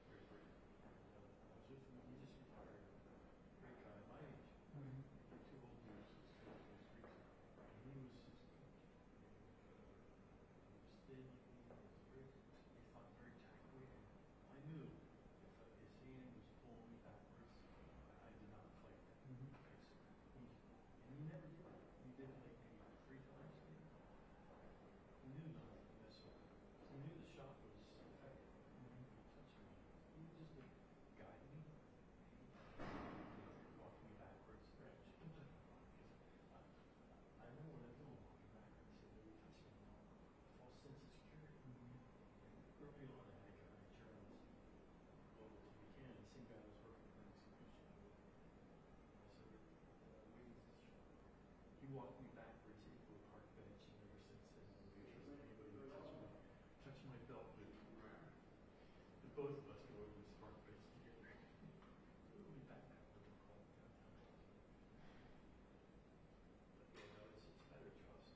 Great Britain. I was with him, he just retired. Great guy, my age. Like 2 old years, just go to the streets. And he was just thin, he fought very tactfully. I knew if his hand was pulling me backwards, I did not fight that. And he never did it. He did it like maybe 3 times. He knew not to mess with it. He knew the shot was effective. Touching me. He would just guide me, walk me backwards. I know what I'm doing walking backwards. So they touch me. False sense of security. Early on, I had a journalist, global TV Canada, the same guy I was working with in execution. I said, waiting for the shot. He walked me backwards into a park bench, and ever since then, I don't trust anybody to touch my belt. But both of us go over this park bench together. We'll be back with the call downtown. But yeah, no, it's better trust.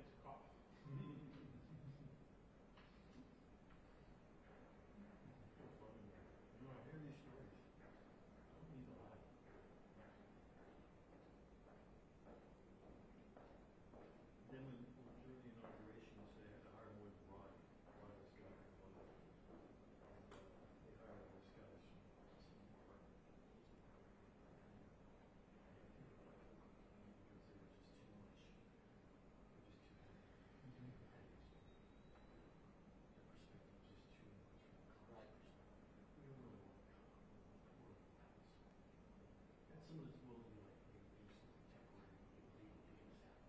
get to cough. You know, I hear these stories. I don't need to laugh. Then when during the inauguration, they had to hire more than Rod. Rod was governor. They hired those guys from some part. Because they were just too much. They were just too heavy. Their perspective was just too much from the college perspective. We don't really want to come. And some of this will be like, hey, do something temporary, legal things happen.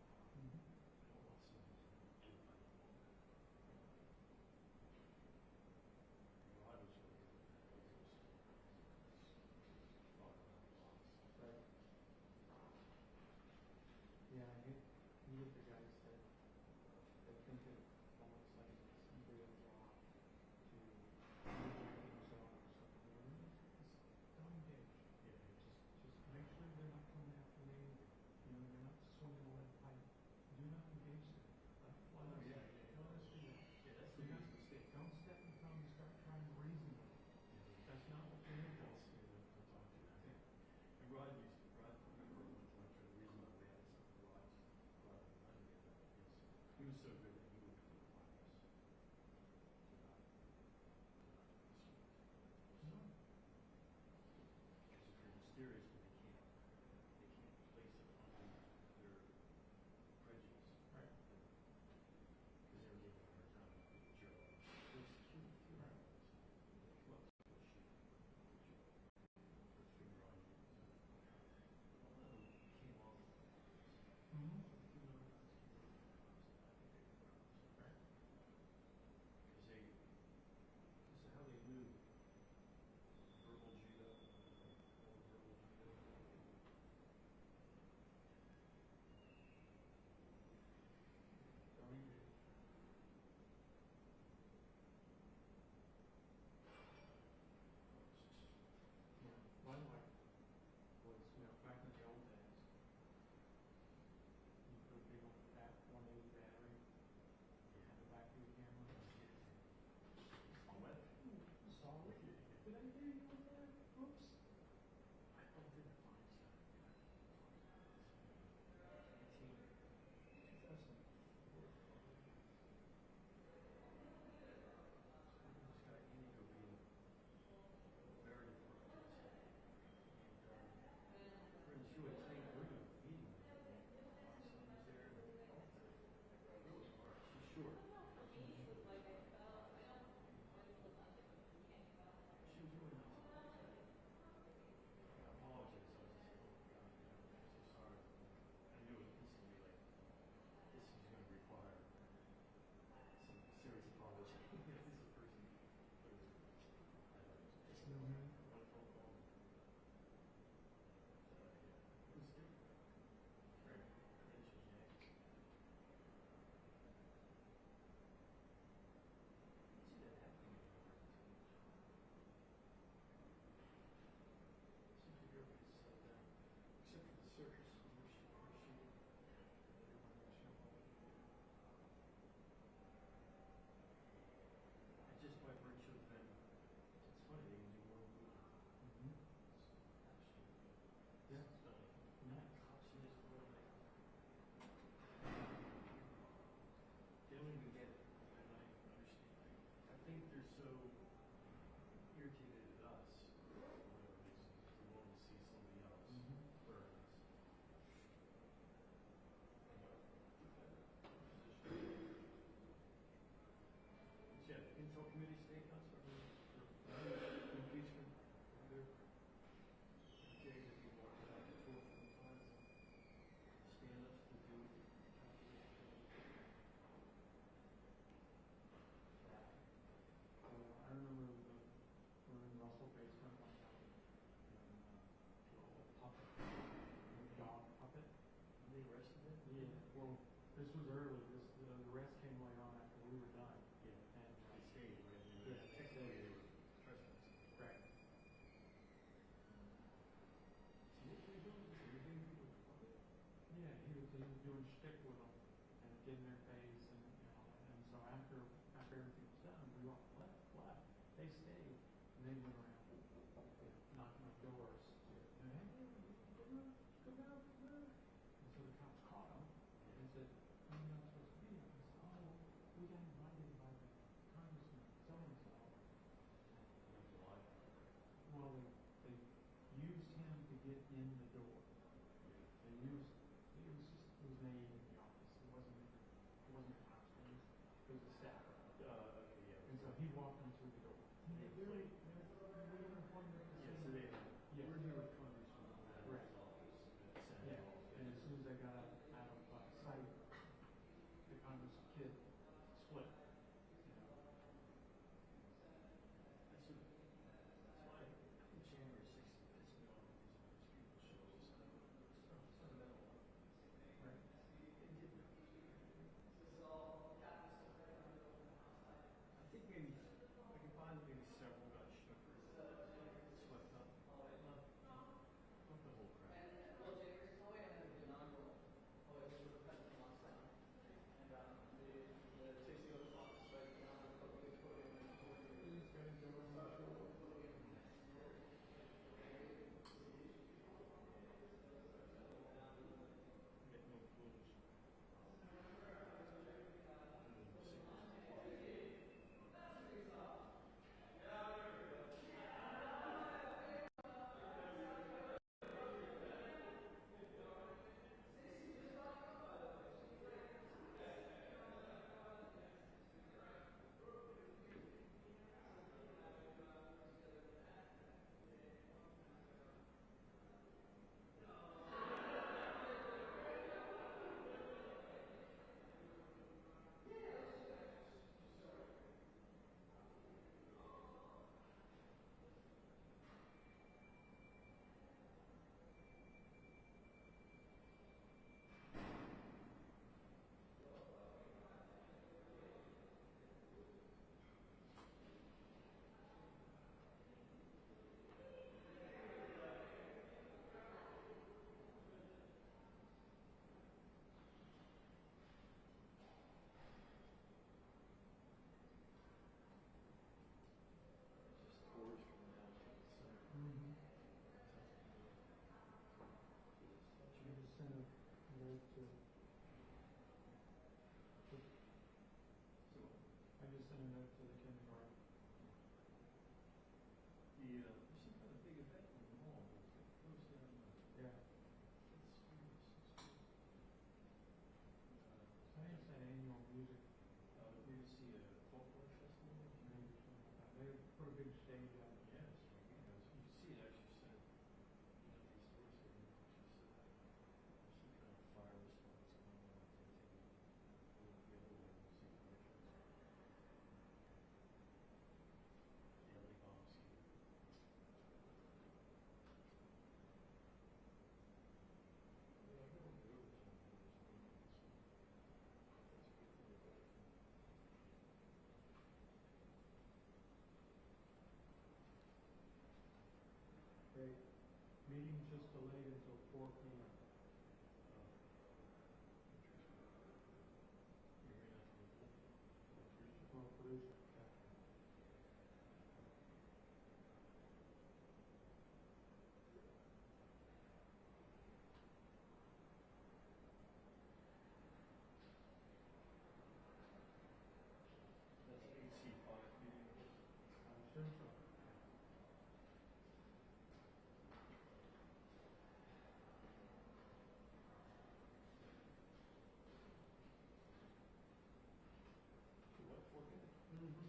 I don't want someone to do it by the law. Rod was really good at that. He was thought about laws. Right. Yeah, you get the guys that think it almost like it's real law to themselves. It's don't engage. Yeah, just make sure they're not coming after me. You know, they're not swimming away the pipe. Do not engage them. Let us do that. Yeah, that's the biggest mistake. Don't step in front and start trying to reason with them. That's not what you're here for. And Rod used to, remember one time I tried to reason my way out of something. Rod reminded me of that. He was so good that he would come to us. Because if you're mysterious, they can't place it on their prejudice. Right. Because they were giving a hard time to the Joe. They're secure. Right. Well, shoot. Put a finger on you. Although it came off. Mm-hmm. Right. Because how they knew verbal judo, verbal judo. Don't engage. My wife was, back in the old days, you put a big old fat 180 battery, you had the back of the camera. What? Solid? Did I hear you on that? Oops. I did a fine stuff. 2004. This guy, Indigo being very important. We're in Shuai Tank, we're doing a meeting. My son was there. Really hard. She's short. She was really nice. I apologize. I was just like, oh my God, I'm so sorry. I knew it instantly, like, this is going to require some serious apology. This is a person who just one phone call. It was different. Right. And she was yanked. See that happening. Seems like everybody's settled down, except for the circus. Just by virtue of them, it's funny, they can do more than we can. Yeah. Not cops in this world, they don't even get it, and I understand. I think they're so irritated at us, for whatever reason, they want to see somebody else burn us. Yeah, the Intel Committee Steakhouse, or impeachment, they're okay to be walking back and forth from the plaza. Stand-ups to do I remember we're in Russell basement one time, and puppet, dog puppet. And they arrested him? Yeah, well, this was early. The arrest came later on after we were done. Yeah. And they stayed, right? Yeah, technically they were trespassing. Right. So what were you doing? Were you doing people with puppet? Yeah, he was doing shtick with them and getting their next day, and they went around knocking on doors to, hey, come out, come out, come out. And so the cops caught him and said, "Where are you not supposed to be?" And he said, "Oh, we got invited by the congressman, so-and-so." Well, they used him to get in the door. They used, it was an aide in the office. It wasn't a cops. It was a staff. Okay, yeah. And so he walked them through the door. And they really informed them. Yes, so they, yeah. We're here with Congressman. Right. Yeah. And as soon as they got out of sight, the Congress kid split. That's why in January 6th, it's known as people shows us fundamental. Right? I think maybe I can find maybe several got swept up. Not the whole crowd. Well, James, oh yeah, the inaugural. Oh, it was the president last time. And the 60 other office, right? The public podium and these guys are on the show. Get no clues. I just sent a note to the kindergarten. There's some kind of big event in the mall. Yeah. I think it's that annual music. We see a folklore festival. They put a big stage out. Yes, you can see it actually said. These stores here. There's some kind of fire response going on. The other way, we'll see commercials. Daily bombs. Great. Meeting just delayed until 4 p.m. Well, producer. That's AC5 meeting. I'm sure so. What, 4 p.m.?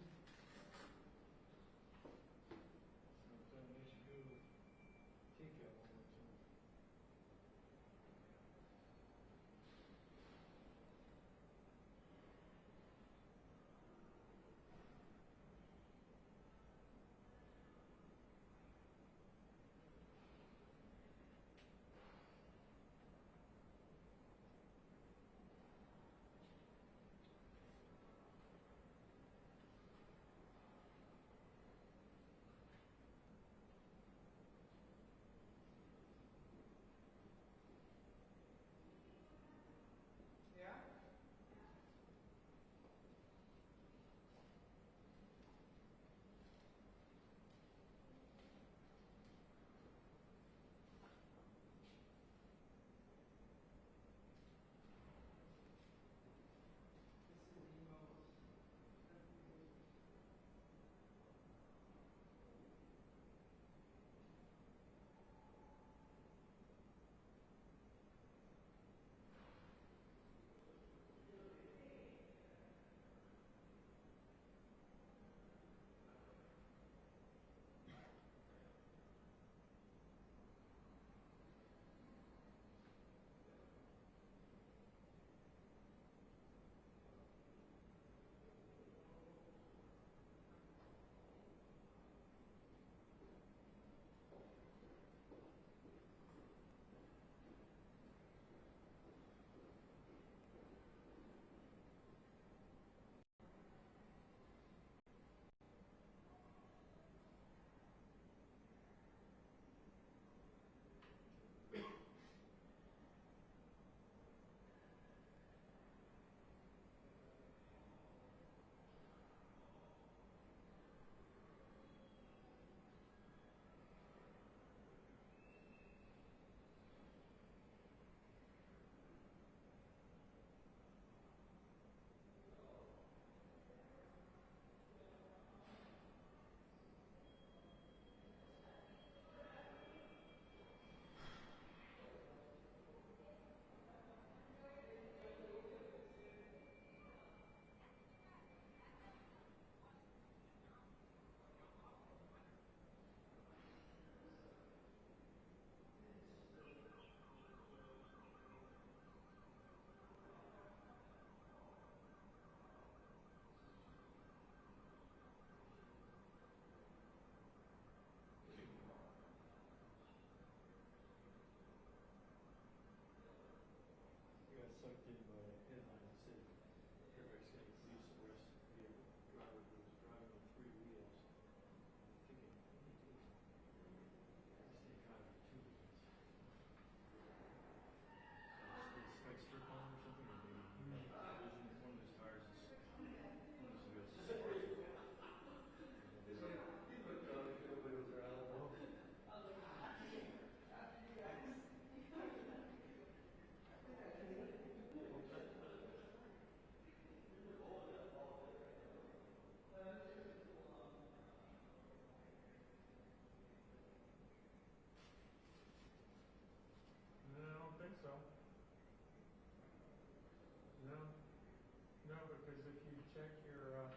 No, because if you check your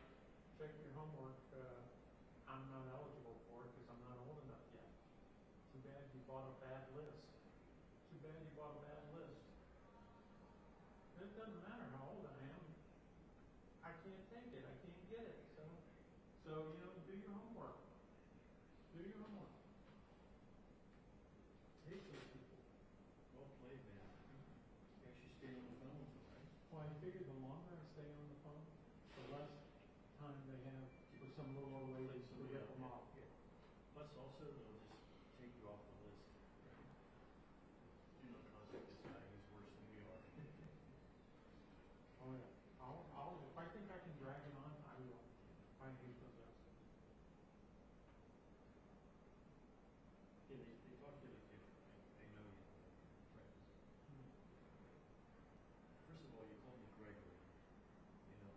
homework, I'm not eligible for it because I'm not old enough yet. Too bad you bought a bad list. Too bad you bought a bad list. It doesn't matter how old I am. I can't take it. I can't get it. So you know, do your homework. Do your homework. Hate those people. Well played, man. Actually stay on the phone, right? Well, I figure the longer I stay on the phone, the less time they have for some little old lady to rip them off. Plus also, they'll just take you off the list. Right? Do not contact this guy who's worse than we are. Oh yeah. If I think I can drag it on, I will. I hate those guys. Yeah, they talk to you like they know you. Friends. First of all, you called me Gregory. You know,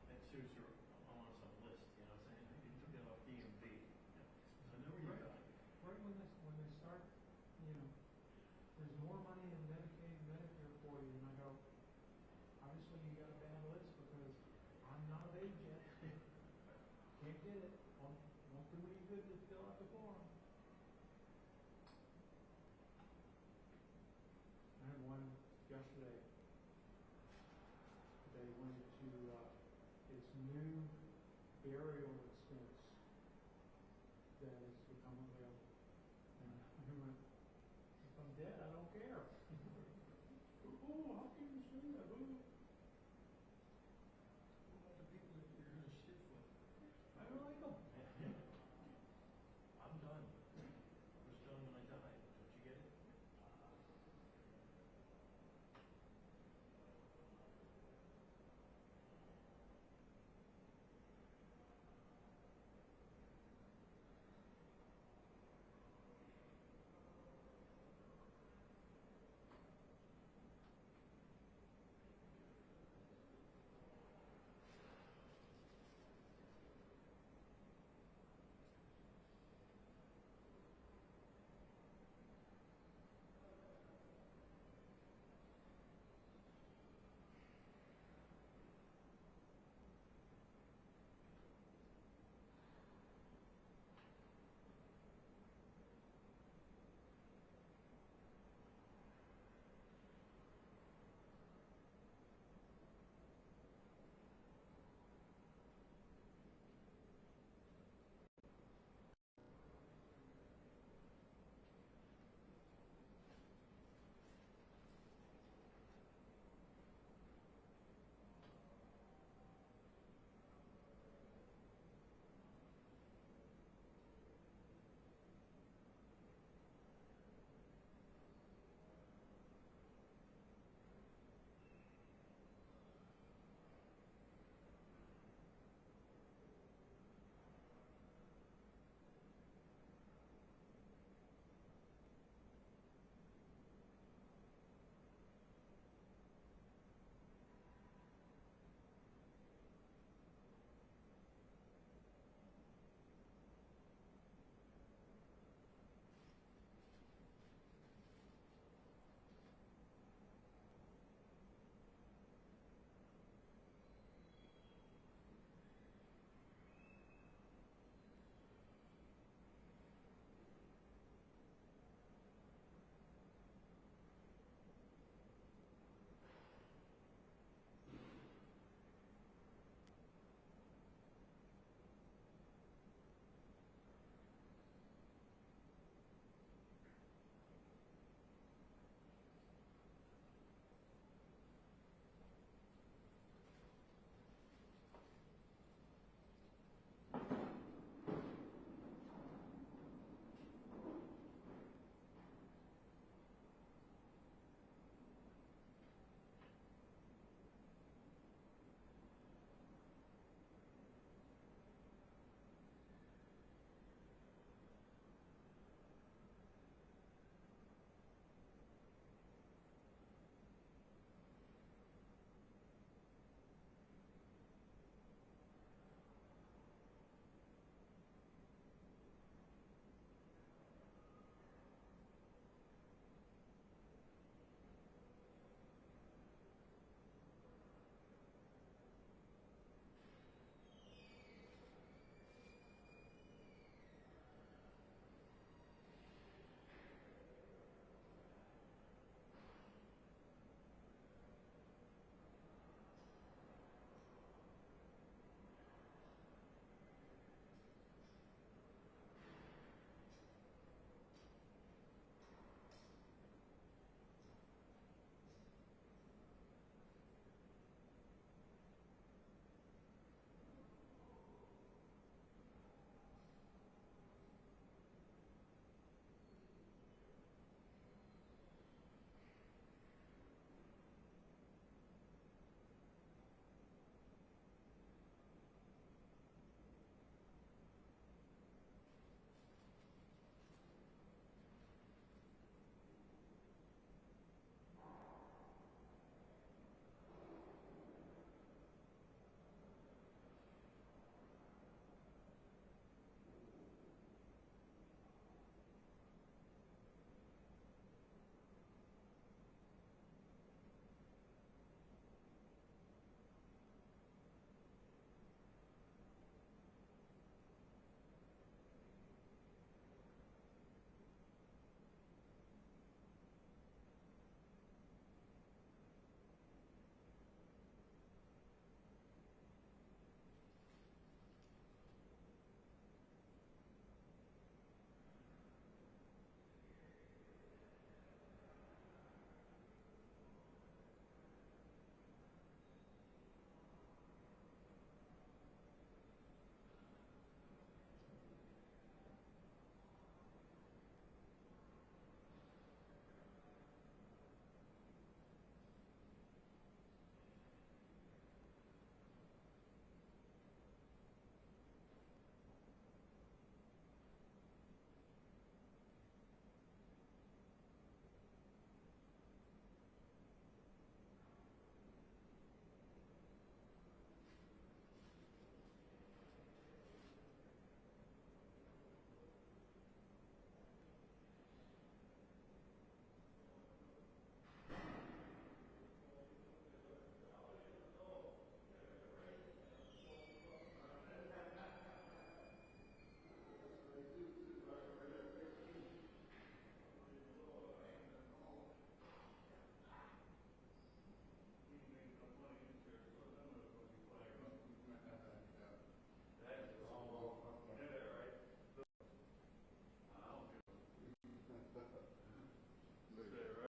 that shows you're on some list. You know what I'm saying? You took it off DMV. So I know where you got it. Right when they start, you know, there's more money in Medicaid and Medicare for you, and I go, obviously you got a bad list because I'm not of age yet. Can't get it. Won't do any good to fill out the form. I had one yesterday. They went to its new burial expense that has become available. And I went, if I'm dead, I